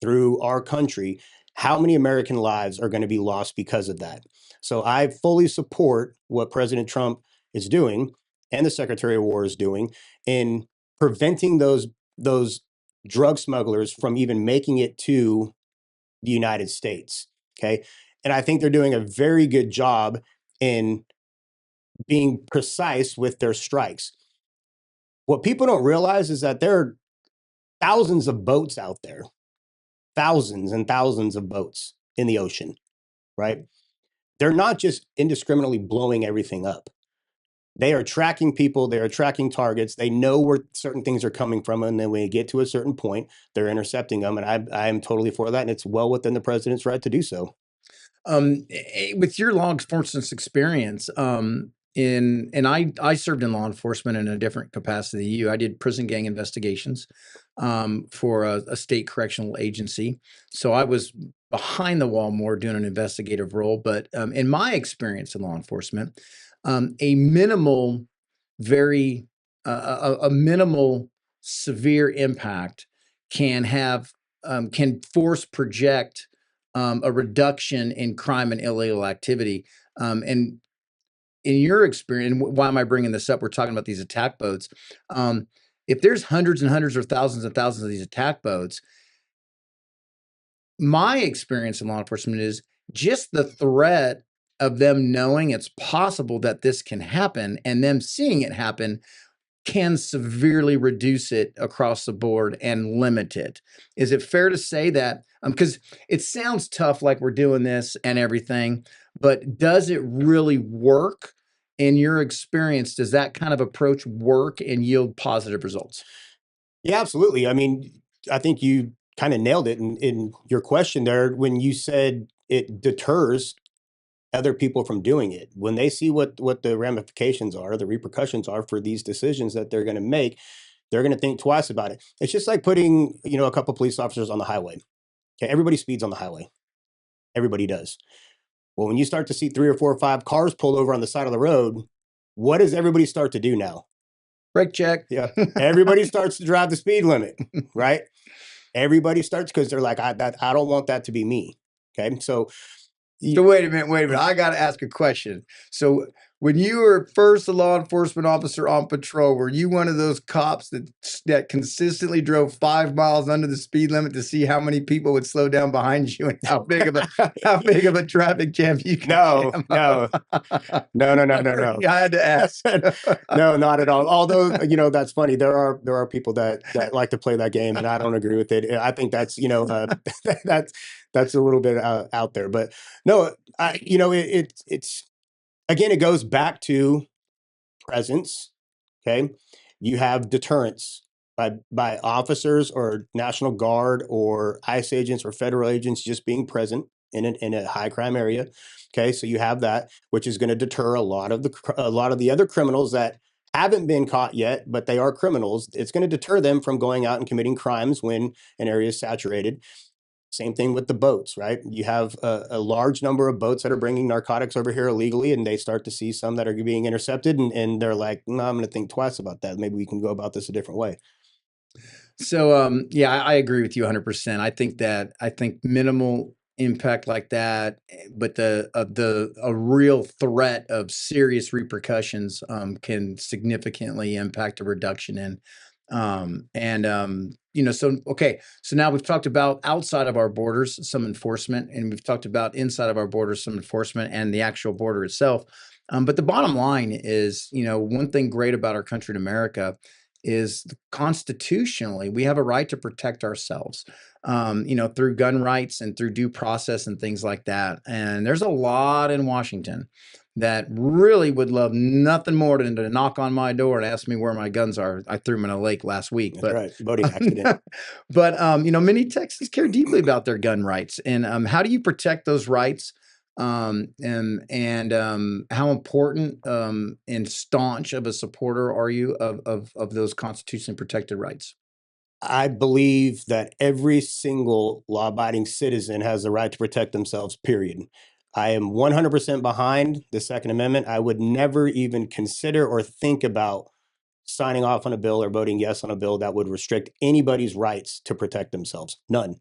through our country, how many American lives are going to be lost because of that? So I fully support what President Trump is doing and the Secretary of War is doing in preventing those drug smugglers from even making it to the United States. Okay. And I think they're doing a very good job in being precise with their strikes. What people don't realize is that there are thousands of boats out there, thousands and thousands of boats in the ocean, right? They're not just indiscriminately blowing everything up. They are tracking people. They are tracking targets. They know where certain things are coming from. And then when you get to a certain point, they're intercepting them. And I am totally for that. And it's well within the president's right to do so.
With your law enforcement experience, and I served in law enforcement in a different capacity than you. I did prison gang investigations for a state correctional agency. So I was behind the wall more doing an investigative role. But in my experience in law enforcement, a minimal, very a minimal severe impact can have can force project a reduction in crime and illegal activity. And in your experience, why am I bringing this up? We're talking about these attack boats. If there's hundreds and hundreds or thousands and thousands of these attack boats, my experience in law enforcement is just the threat of them knowing it's possible that this can happen and them seeing it happen can severely reduce it across the board and limit it. Is it fair to say that? Because it sounds tough, like we're doing this and everything, but does it really work? In your experience, does that kind of approach work and yield positive results?
Yeah, absolutely. I mean, I think you kind of nailed it in your question there when you said it deters other people from doing it. When they see what the ramifications are, the repercussions are for these decisions that they're going to make, they're going to think twice about it. It's just like putting, a couple police officers on the highway. Okay, everybody speeds on the highway. Everybody does. Well, when you start to see 3 or 4 or 5 cars pulled over on the side of the road, what does everybody start to do now?
Brake check.
Yeah, everybody starts to drive the speed limit, right? Everybody starts because they're like, I don't want that to be me. Okay, so
wait a minute. I got to ask a question. So when you were first a law enforcement officer on patrol, were you one of those cops that consistently drove 5 miles under the speed limit to see how many people would slow down behind you and how big of a traffic jam you could
No.
No.
I
had to ask.
No, not at all. Although, that's funny. There are people that like to play that game, and I don't agree with it. I think that's, that's a little bit out there. But no, it's again, it goes back to presence. Okay, you have deterrence by officers or National Guard or ICE agents or federal agents just being present in a high crime area. Okay, so you have that, which is going to deter a lot of the other criminals that haven't been caught yet, but they are criminals. It's going to deter them from going out and committing crimes when an area is saturated. Same thing with the boats, right? You have a large number of boats that are bringing narcotics over here illegally, and they start to see some that are being intercepted, and they're like, no, I'm going to think twice about that. Maybe we can go about this a different way.
So, yeah, I agree with you 100%. I think minimal impact like that, but a real threat of serious repercussions can significantly impact a reduction in. So okay, so now we've talked about outside of our borders some enforcement, and we've talked about inside of our borders some enforcement and the actual border itself. But the bottom line is, one thing great about our country in America is constitutionally we have a right to protect ourselves, through gun rights and through due process and things like that. And there's a lot in Washington that really would love nothing more than to knock on my door and ask me where my guns are. I threw them in a lake last week.
That's right, boating accident.
But many Texans care deeply about their gun rights. And how do you protect those rights? And how important and staunch of a supporter are you of those constitutionally protected rights?
I believe that every single law-abiding citizen has the right to protect themselves, period. I am 100% behind the Second Amendment. I would never even consider or think about signing off on a bill or voting yes on a bill that would restrict anybody's rights to protect themselves. None.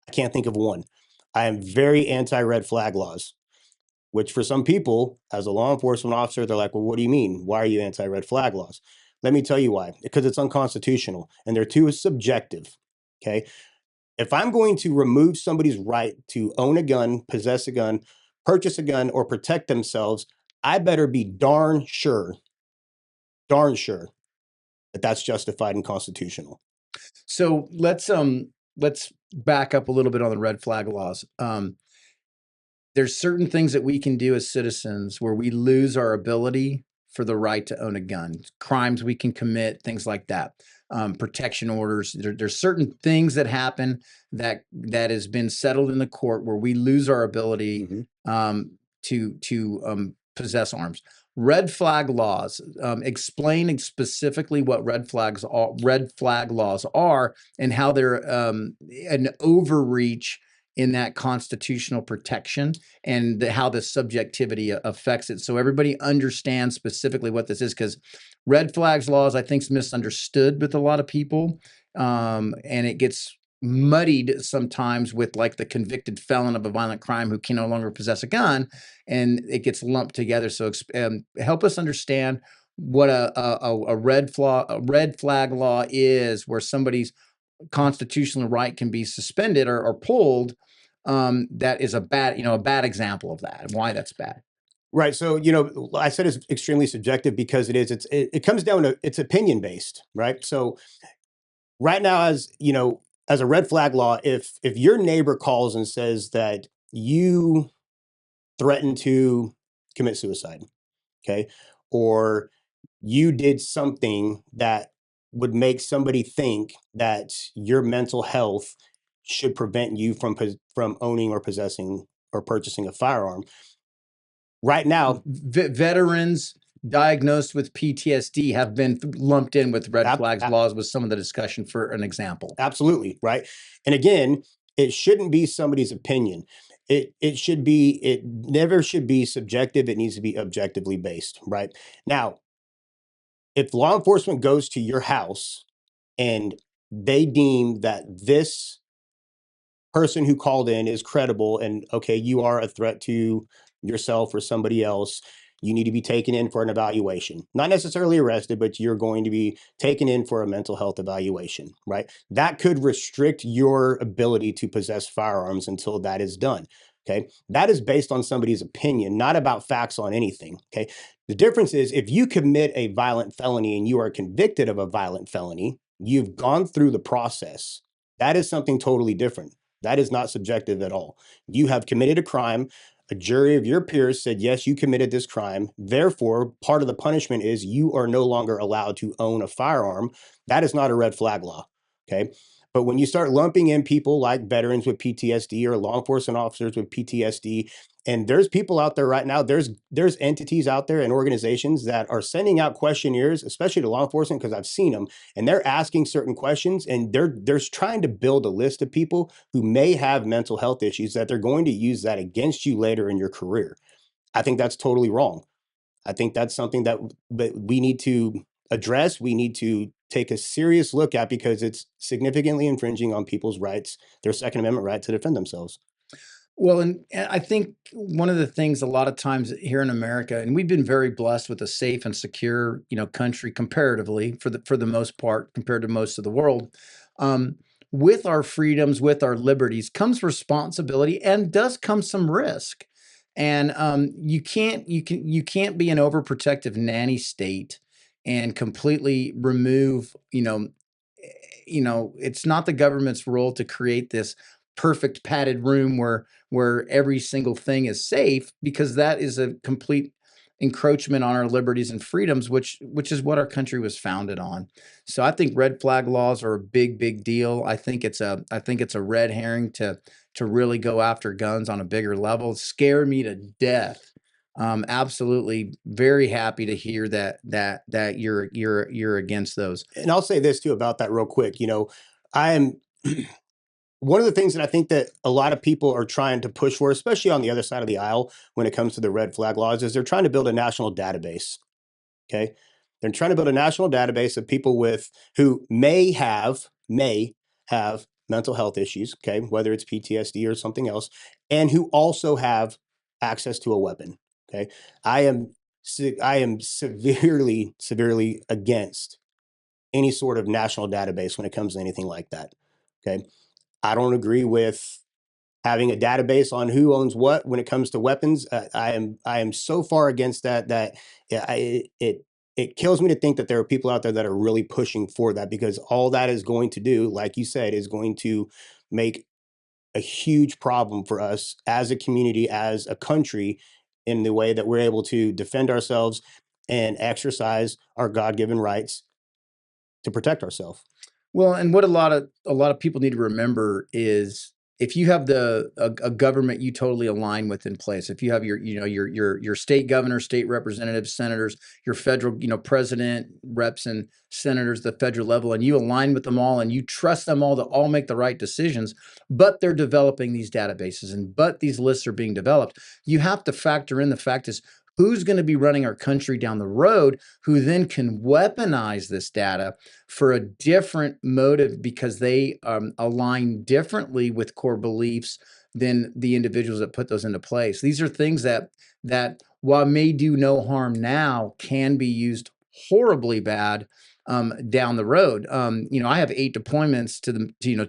I can't think of one. I am very anti-red flag laws, which for some people, as a law enforcement officer, they're like, well, what do you mean? Why are you anti-red flag laws? Let me tell you why. Because it's unconstitutional and they're too subjective. Okay. If I'm going to remove somebody's right to own a gun, possess a gun, purchase a gun, or protect themselves, I better be darn sure that that's justified and constitutional.
So let's back up a little bit on the red flag laws. There's certain things that we can do as citizens where we lose our ability for the right to own a gun, crimes we can commit, things like that. Protection orders. There's certain things that happen that has been settled in the court where we lose our ability to possess arms. Red flag laws. Explain specifically what red flag laws are and how they're an overreach in that constitutional protection and how the subjectivity affects it. So everybody understands specifically what this is, because red flags laws, I think, is misunderstood with a lot of people. And it gets muddied sometimes with like the convicted felon of a violent crime who can no longer possess a gun, and it gets lumped together. So help us understand what a red flag law is, where somebody's constitutional right can be suspended or pulled. That is a bad example of that, and why that's bad.
Right. So, I said it's extremely subjective because it comes down to, it's opinion based, right? So right now, as a red flag law, if your neighbor calls and says that you threatened to commit suicide, okay, or you did something that would make somebody think that your mental health should prevent you from owning or possessing or purchasing a firearm. Right now,
veterans diagnosed with PTSD have been lumped in with red flags laws with some of the discussion, for an example.
Absolutely, right? And again, it shouldn't be somebody's opinion. It never should be subjective. It needs to be objectively based, right? Now, if law enforcement goes to your house and they deem that this person who called in is credible and, okay, you are a threat to yourself or somebody else, you need to be taken in for an evaluation. Not necessarily arrested, but you're going to be taken in for a mental health evaluation, right? That could restrict your ability to possess firearms until that is done. Okay. That is based on somebody's opinion, not about facts on anything. Okay. The difference is, if you commit a violent felony and you are convicted of a violent felony, you've gone through the process. That is something totally different. That is not subjective at all. You have committed a crime. A jury of your peers said, yes, you committed this crime. Therefore, part of the punishment is you are no longer allowed to own a firearm. That is not a red flag law. Okay. But when you start lumping in people like veterans with PTSD or law enforcement officers with PTSD, and there's people out there right now, there's entities out there and organizations that are sending out questionnaires, especially to law enforcement, because I've seen them, and they're asking certain questions, and they're trying to build a list of people who may have mental health issues that they're going to use that against you later in your career. I think that's totally wrong. I think that's something that we need to address. We need to take a serious look at, because it's significantly infringing on people's rights, their Second Amendment right to defend themselves.
Well, and I think one of the things a lot of times here in America, and we've been very blessed with a safe and secure, country comparatively for the most part compared to most of the world. With our freedoms, with our liberties, comes responsibility and does come some risk. And you can't be an overprotective nanny state and completely remove, it's not the government's role to create this perfect padded room where every single thing is safe, because that is a complete encroachment on our liberties and freedoms, which is what our country was founded on. So I think red flag laws are a big deal. I think it's a red herring to really go after guns on a bigger level. Scare me to death. Absolutely, very happy to hear that you're against those.
And I'll say this too about that real quick. I am one of the things that I think that a lot of people are trying to push for, especially on the other side of the aisle when it comes to the red flag laws, is they're trying to build a national database. Okay. They're trying to build a national database of people who may have mental health issues, okay, whether it's PTSD or something else, and who also have access to a weapon. Okay. I am severely against any sort of national database when it comes to anything like that. Okay. I don't agree with having a database on who owns what when it comes to weapons. I am so far against that it kills me to think that there are people out there that are really pushing for that, because all that is going to do, like you said, is going to make a huge problem for us as a community, as a country, in the way that we're able to defend ourselves. and exercise our God-given rights to protect ourselves.
Well, and what a lot of people need to remember is if you have a government you totally align with in place, if you have your state governor, state representatives, senators, your federal president, reps, and senators, the federal level, and you align with them all, and you trust them all to all make the right decisions, but they're developing these databases but these lists are being developed, you have to factor in the fact is who's going to be running our country down the road, who then can weaponize this data for a different motive because they align differently with core beliefs than the individuals that put those into place. These are things that while may do no harm now, can be used horribly bad down the road. I have 8 deployments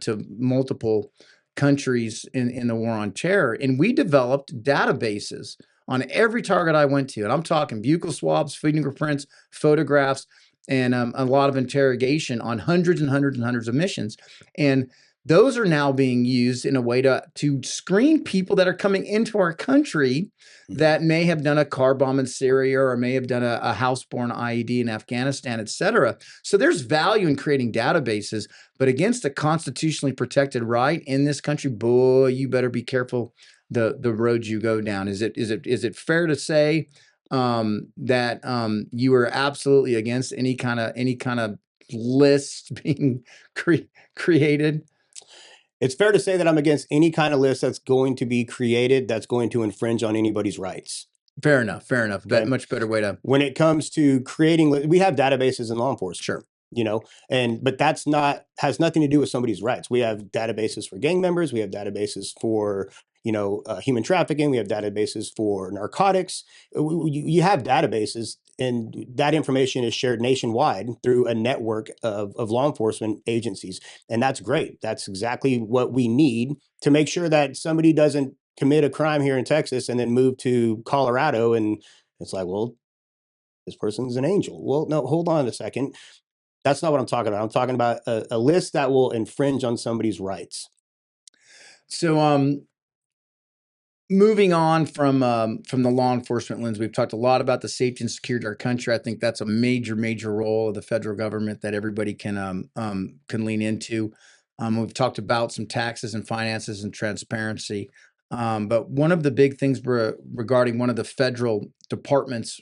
to multiple countries in the war on terror, and we developed databases on every target I went to, and I'm talking buccal swabs, fingerprints, photographs, and a lot of interrogation on hundreds and hundreds and hundreds of missions. And those are now being used in a way to screen people that are coming into our country that may have done a car bomb in Syria or may have done a house-born IED in Afghanistan, et cetera. So there's value in creating databases, but against a constitutionally protected right in this country, boy, you better be careful the road you go down. Is it fair to say that you are absolutely against any kind of list being created?
It's fair to say that I'm against any kind of list that's going to be created that's going to infringe on anybody's rights.
Fair enough.
Okay.
Much better way to.
When it comes to creating, we have databases in law enforcement.
Sure.
But has nothing to do with somebody's rights. We have databases for gang members. We have databases for human trafficking. We have databases for narcotics. You have databases, and that information is shared nationwide through a network of law enforcement agencies. And that's great. That's exactly what we need to make sure that somebody doesn't commit a crime here in Texas and then move to Colorado. And it's like, well, this person's an angel. Well, no, hold on a second. That's not what I'm talking about. I'm talking about a list that will infringe on somebody's rights.
So, moving on from the law enforcement lens, we've talked a lot about the safety and security of our country. I think that's a major role of the federal government that everybody can lean into. We've talked about some taxes and finances and transparency. But one of the big things regarding one of the federal departments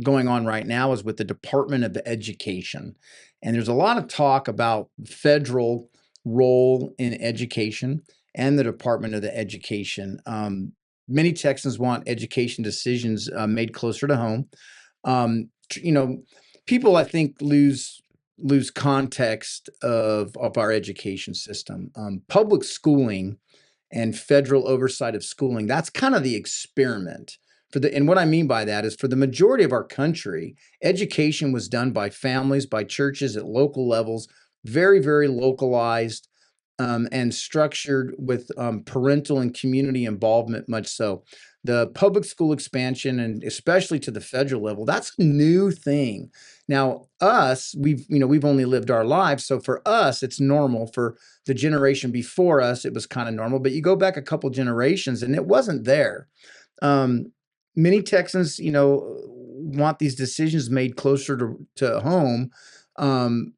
going on right now is with the Department of Education. And there's a lot of talk about federal role in education and the Department of Education. Many Texans want education decisions made closer to home. People, I think, lose context of our education system. Public schooling and federal oversight of schooling, that's kind of the experiment. And what I mean by that is for the majority of our country, education was done by families, by churches at local levels, very localized and structured with parental and community involvement, much so. The public school expansion, and especially to the federal level, that's a new thing. Now, we've only lived our lives, so for us, it's normal. For the generation before us, it was kind of normal. But you go back a couple generations, and it wasn't there. Many Texans, want these decisions made closer to home.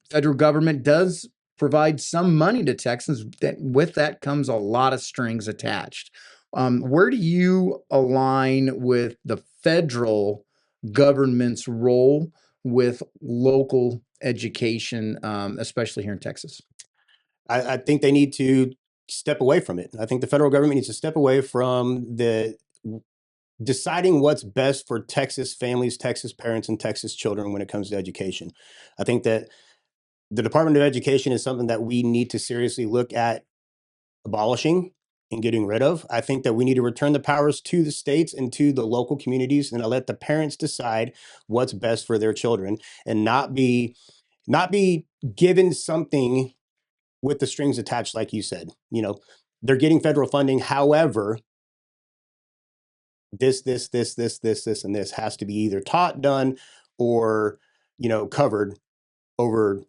Federal government does provide some money to Texans. With that comes a lot of strings attached. Where do you align with the federal government's role with local education, especially here in Texas?
I think they need to step away from it. I think the federal government needs to step away from deciding what's best for Texas families, Texas parents, and Texas children when it comes to education. I think that the Department of Education is something that we need to seriously look at abolishing and getting rid of. I think that we need to return the powers to the states and to the local communities and let the parents decide what's best for their children and not be given something with the strings attached, like you said. They're getting federal funding. However, this, and this has to be either taught, done, or covered over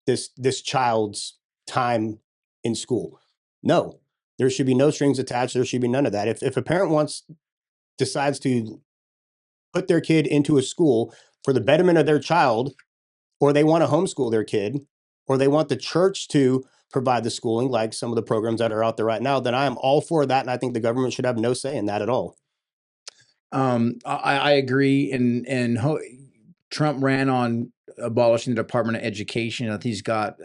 this child's time in school. No, there should be no strings attached. There should be none of that. If a parent decides to put their kid into a school for the betterment of their child, or they want to homeschool their kid, or they want the church to provide the schooling, like some of the programs that are out there right now, then I am all for that. And I think the government should have no say in that at all.
I agree. Trump ran on abolishing the Department of Education. I think he's got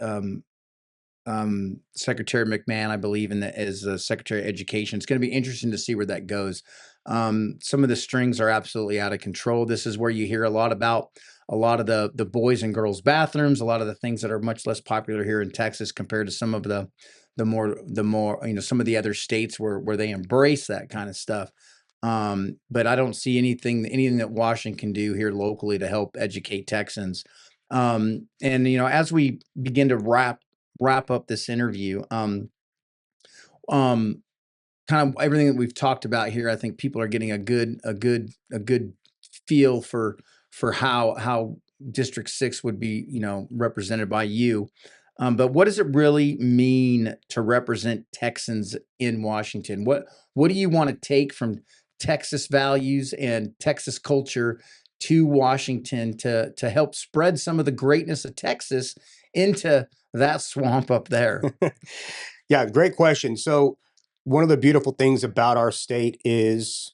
Secretary McMahon, I believe, as the Secretary of Education. It's going to be interesting to see where that goes. Some of the strings are absolutely out of control. This is where you hear a lot about a lot of the boys and girls bathrooms, a lot of the things that are much less popular here in Texas compared to some of the more some of the other states where they embrace that kind of stuff. But I don't see anything that Washington can do here locally to help educate Texans. As we begin to wrap up this interview, kind of everything that we've talked about here, I think people are getting a good feel for how District 6 would be, represented by you. But what does it really mean to represent Texans in Washington? What do you want to take from Texas values and Texas culture to Washington to help spread some of the greatness of Texas into that swamp up there?
Yeah, great question. So one of the beautiful things about our state is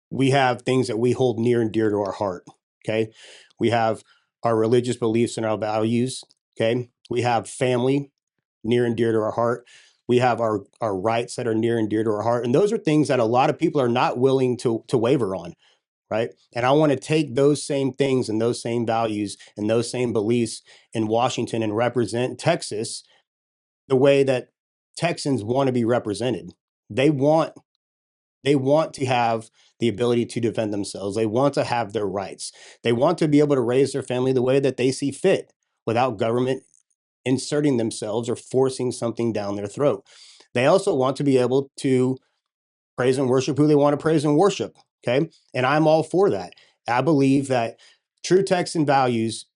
we have things that we hold near and dear to our heart. Okay. We have our religious beliefs and our values. Okay. We have family near and dear to our heart. We have our rights that are near and dear to our heart. And those are things that a lot of people are not willing to waver on. Right. And I want to take those same things and those same values and those same beliefs in Washington and represent Texas the way that Texans want to be represented. They want to have the ability to defend themselves. They want to have their rights. They want to be able to raise their family the way that they see fit without government inserting themselves or forcing something down their throat. They also want to be able to praise and worship who they want to praise and worship. Okay. And I'm all for that. I believe that true Texan values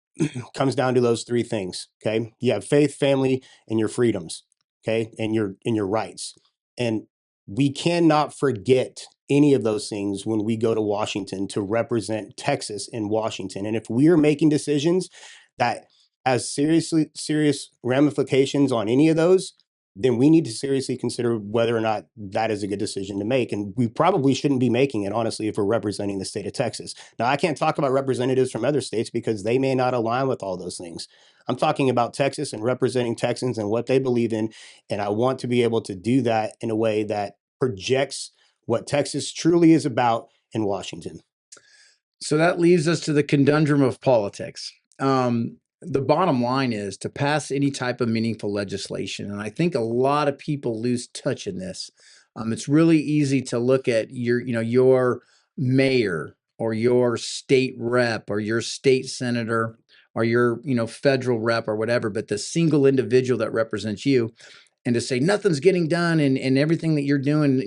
comes down to those three things. Okay. You have faith, family, and your freedoms. Okay. And your rights. And we cannot forget any of those things when we go to Washington to represent Texas in Washington. And if we are making decisions that has serious ramifications on any of those, then we need to seriously consider whether or not that is a good decision to make. And we probably shouldn't be making it, honestly, if we're representing the state of Texas. Now, I can't talk about representatives from other states because they may not align with all those things. I'm talking about Texas and representing Texans and what they believe in. And I want to be able to do that in a way that projects what Texas truly is about in Washington.
So that leaves us to the conundrum of politics. The bottom line is to pass any type of meaningful legislation. And I think a lot of people lose touch in this. It's really easy to look at your mayor or your state rep or your state senator or your, federal rep or whatever, but the single individual that represents you, and to say nothing's getting done and everything that you're doing,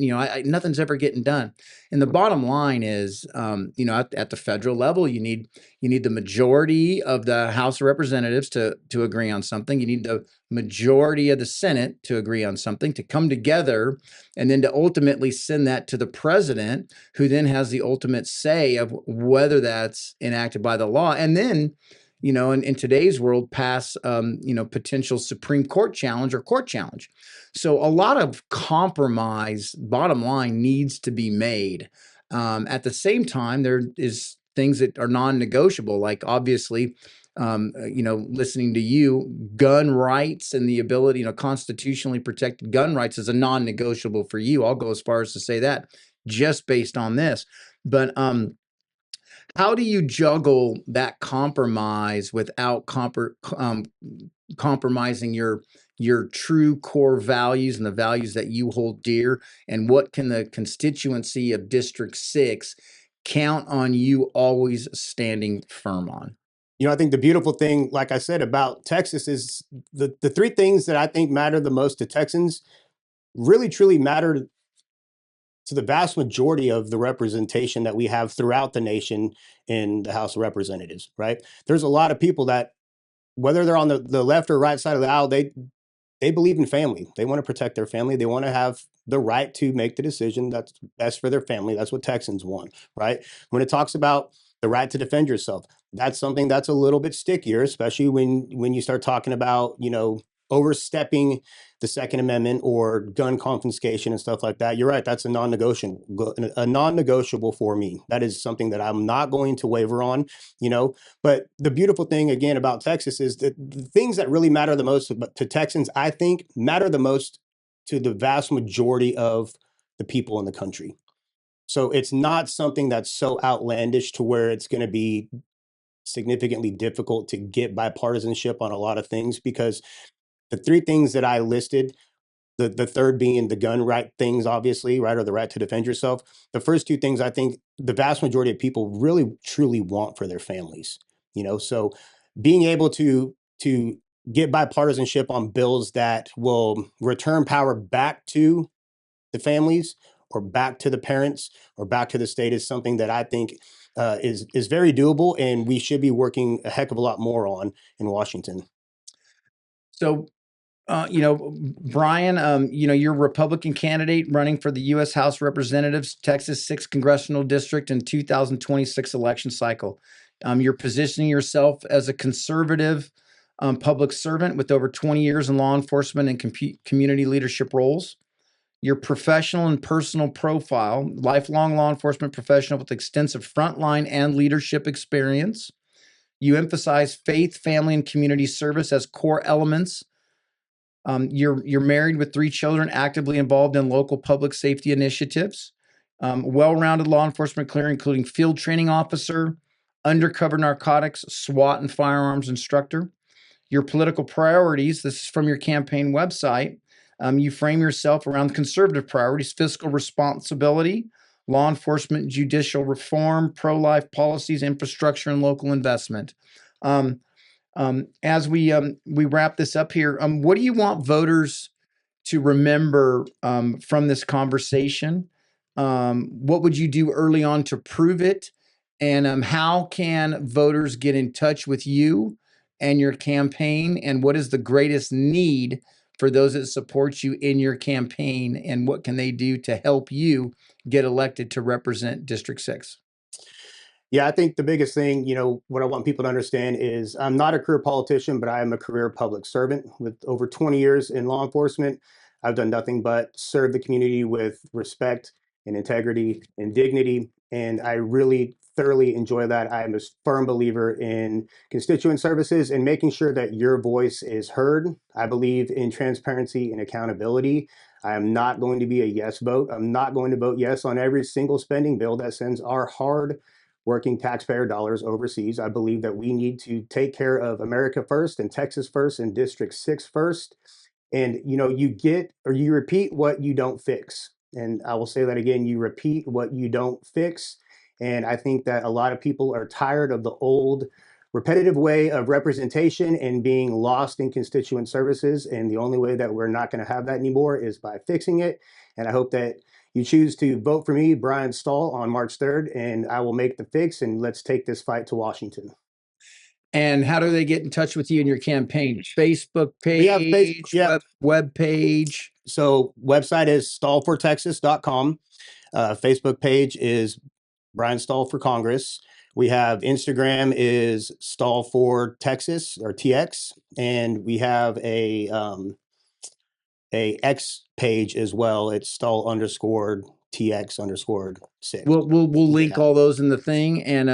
nothing's ever getting done. And the bottom line is, at the federal level, you need the majority of the House of Representatives to agree on something. You need the majority of the Senate to agree on something, to come together, and then to ultimately send that to the president, who then has the ultimate say of whether that's enacted by the law. And then, in today's world, pass, potential Supreme Court challenge or court challenge. So a lot of compromise, bottom line, needs to be made. At the same time, there is things that are non-negotiable, like obviously, listening to you, gun rights and the ability, constitutionally protected gun rights is a non-negotiable for you. I'll go as far as to say that just based on this. But how do you juggle that compromise without compromising your true core values and the values that you hold dear? And what can the constituency of District 6 count on you always standing firm on?
I think the beautiful thing, like I said, about Texas is the three things that I think matter the most to Texans really truly matter to the vast majority of the representation that we have throughout the nation in the House of Representatives, right? There's a lot of people that, whether they're on the left or right side of the aisle, they believe in family. They want to protect their family. They want to have the right to make the decision that's best for their family. That's what Texans want, right? When it talks about the right to defend yourself. That's something that's a little bit stickier, especially when you start talking about, overstepping the Second Amendment or gun confiscation and stuff like that. You're right. That's a non-negotiable for me. That is something that I'm not going to waver on, But the beautiful thing, again, about Texas is that the things that really matter the most to Texans, I think, matter the most to the vast majority of the people in the country. So it's not something that's so outlandish to where it's going to be significantly difficult to get bipartisanship on a lot of things, because the three things that I listed, the third being the gun right things, obviously, right, or the right to defend yourself. The first two things I think the vast majority of people really truly want for their families, So being able to get bipartisanship on bills that will return power back to the families or back to the parents or back to the state is something that I think is very doable, and we should be working a heck of a lot more on in Washington.
So, Brian, you're a Republican candidate running for the U.S. House of Representatives, Texas 6th Congressional District in 2026 election cycle. You're positioning yourself as a conservative public servant with over 20 years in law enforcement and community leadership roles. Your professional and personal profile, lifelong law enforcement professional with extensive frontline and leadership experience. You emphasize faith, family, and community service as core elements. You're married with 3 children, actively involved in local public safety initiatives. Well-rounded law enforcement career, including field training officer, undercover narcotics, SWAT, and firearms instructor. Your political priorities, this is from your campaign website. You frame yourself around conservative priorities, fiscal responsibility, law enforcement, judicial reform, pro-life policies, infrastructure, and local investment. As we wrap this up here, what do you want voters to remember from this conversation? What would you do early on to prove it? And how can voters get in touch with you and your campaign? And what is the greatest need for those that support you in your campaign? And what can they do to help you get elected to represent District 6?
Yeah, I think the biggest thing, what I want people to understand is I'm not a career politician, but I am a career public servant with over 20 years in law enforcement. I've done nothing but serve the community with respect and integrity and dignity. And I really thoroughly enjoy that. I am a firm believer in constituent services and making sure that your voice is heard. I believe in transparency and accountability. I am not going to be a yes vote. I'm not going to vote yes on every single spending bill that sends our hard working taxpayer dollars overseas. I believe that we need to take care of America first and Texas first and District 6 first. And you repeat what you don't fix. And I will say that again, you repeat what you don't fix. And I think that a lot of people are tired of the old repetitive way of representation and being lost in constituent services. And the only way that we're not going to have that anymore is by fixing it. And I hope that you choose to vote for me, Brian Stahl, on March 3rd, and I will make the fix, and let's take this fight to Washington.
And how do they get in touch with you in your campaign? Facebook page,
we have Facebook, yeah.
web page.
So website is stahlfortexas.com. Facebook page is Brian Stahl for Congress. We have Instagram is Stahl for Texas or TX, and we have a X page as well. It's Stahl _TX_6.
We'll link all those in the thing, and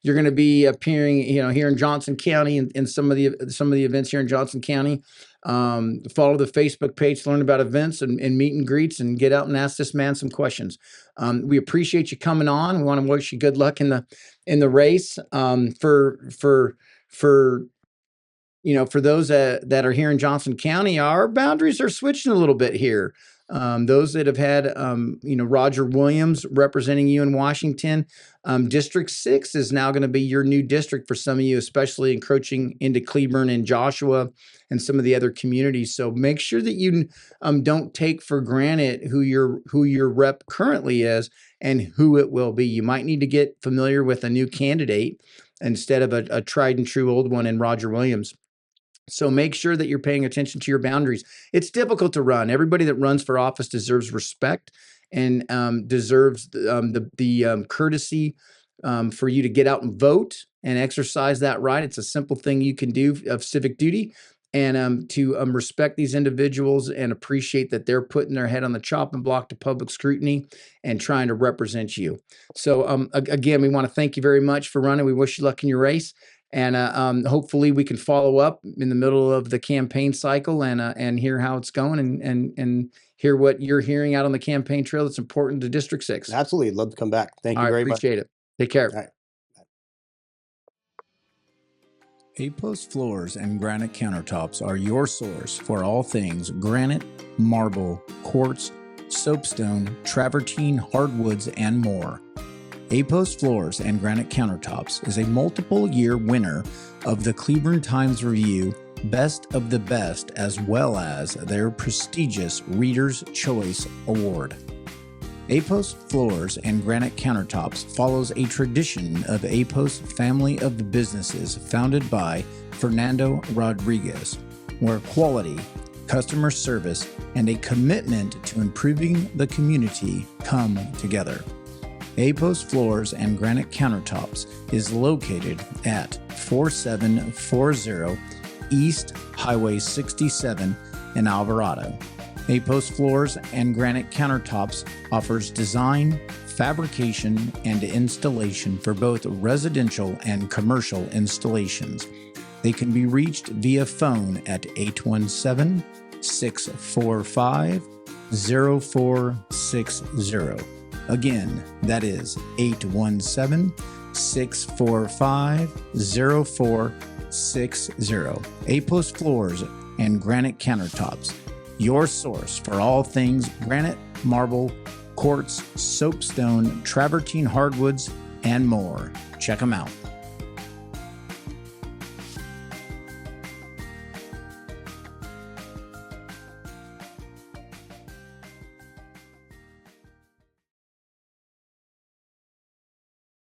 you're going to be appearing, here in Johnson County in some of the events here in Johnson County. Follow the Facebook page to learn about events and meet and greets, and get out and ask this man some questions. We appreciate you coming on. We want to wish you good luck in the race. For those that are here in Johnson County, our boundaries are switching a little bit here. Those that have had, Roger Williams representing you in Washington, District 6 is now going to be your new district for some of you, especially encroaching into Cleburne and Joshua and some of the other communities. So make sure that you don't take for granted who your rep currently is and who it will be. You might need to get familiar with a new candidate instead of a tried and true old one in Roger Williams. So make sure that you're paying attention to your boundaries. It's difficult to run. Everybody that runs for office deserves respect and deserves the courtesy for you to get out and vote and exercise that right. It's a simple thing you can do of civic duty, and to respect these individuals and appreciate that they're putting their head on the chopping block to public scrutiny and trying to represent you. So again, we want to thank you very much for running. We wish you luck in your race. And hopefully we can follow up in the middle of the campaign cycle and hear how it's going and hear what you're hearing out on the campaign trail that's important to District 6.
Absolutely. Love to come back. Thank you very much.
Appreciate it. Take care.
All right.
A-post floors and granite countertops are your source for all things granite, marble, quartz, soapstone, travertine, hardwoods, and more. A-post floors and granite countertops is a multiple-year winner of the Cleburne Times Review Best of the Best, as well as their prestigious Reader's Choice Award. A-post floors and granite countertops follows a tradition of A-post family of businesses founded by Fernando Rodriguez, where quality, customer service, and a commitment to improving the community come together. A-post floors and granite countertops is located at 4740 East Highway 67 in Alvarado. A-post floors and granite countertops offers design, fabrication, and installation for both residential and commercial installations. They can be reached via phone at 817-645-0460. Again, that is 817-645-0460. A-post floors and granite countertops, your source for all things granite, marble, quartz, soapstone, travertine hardwoods, and more. Check them out.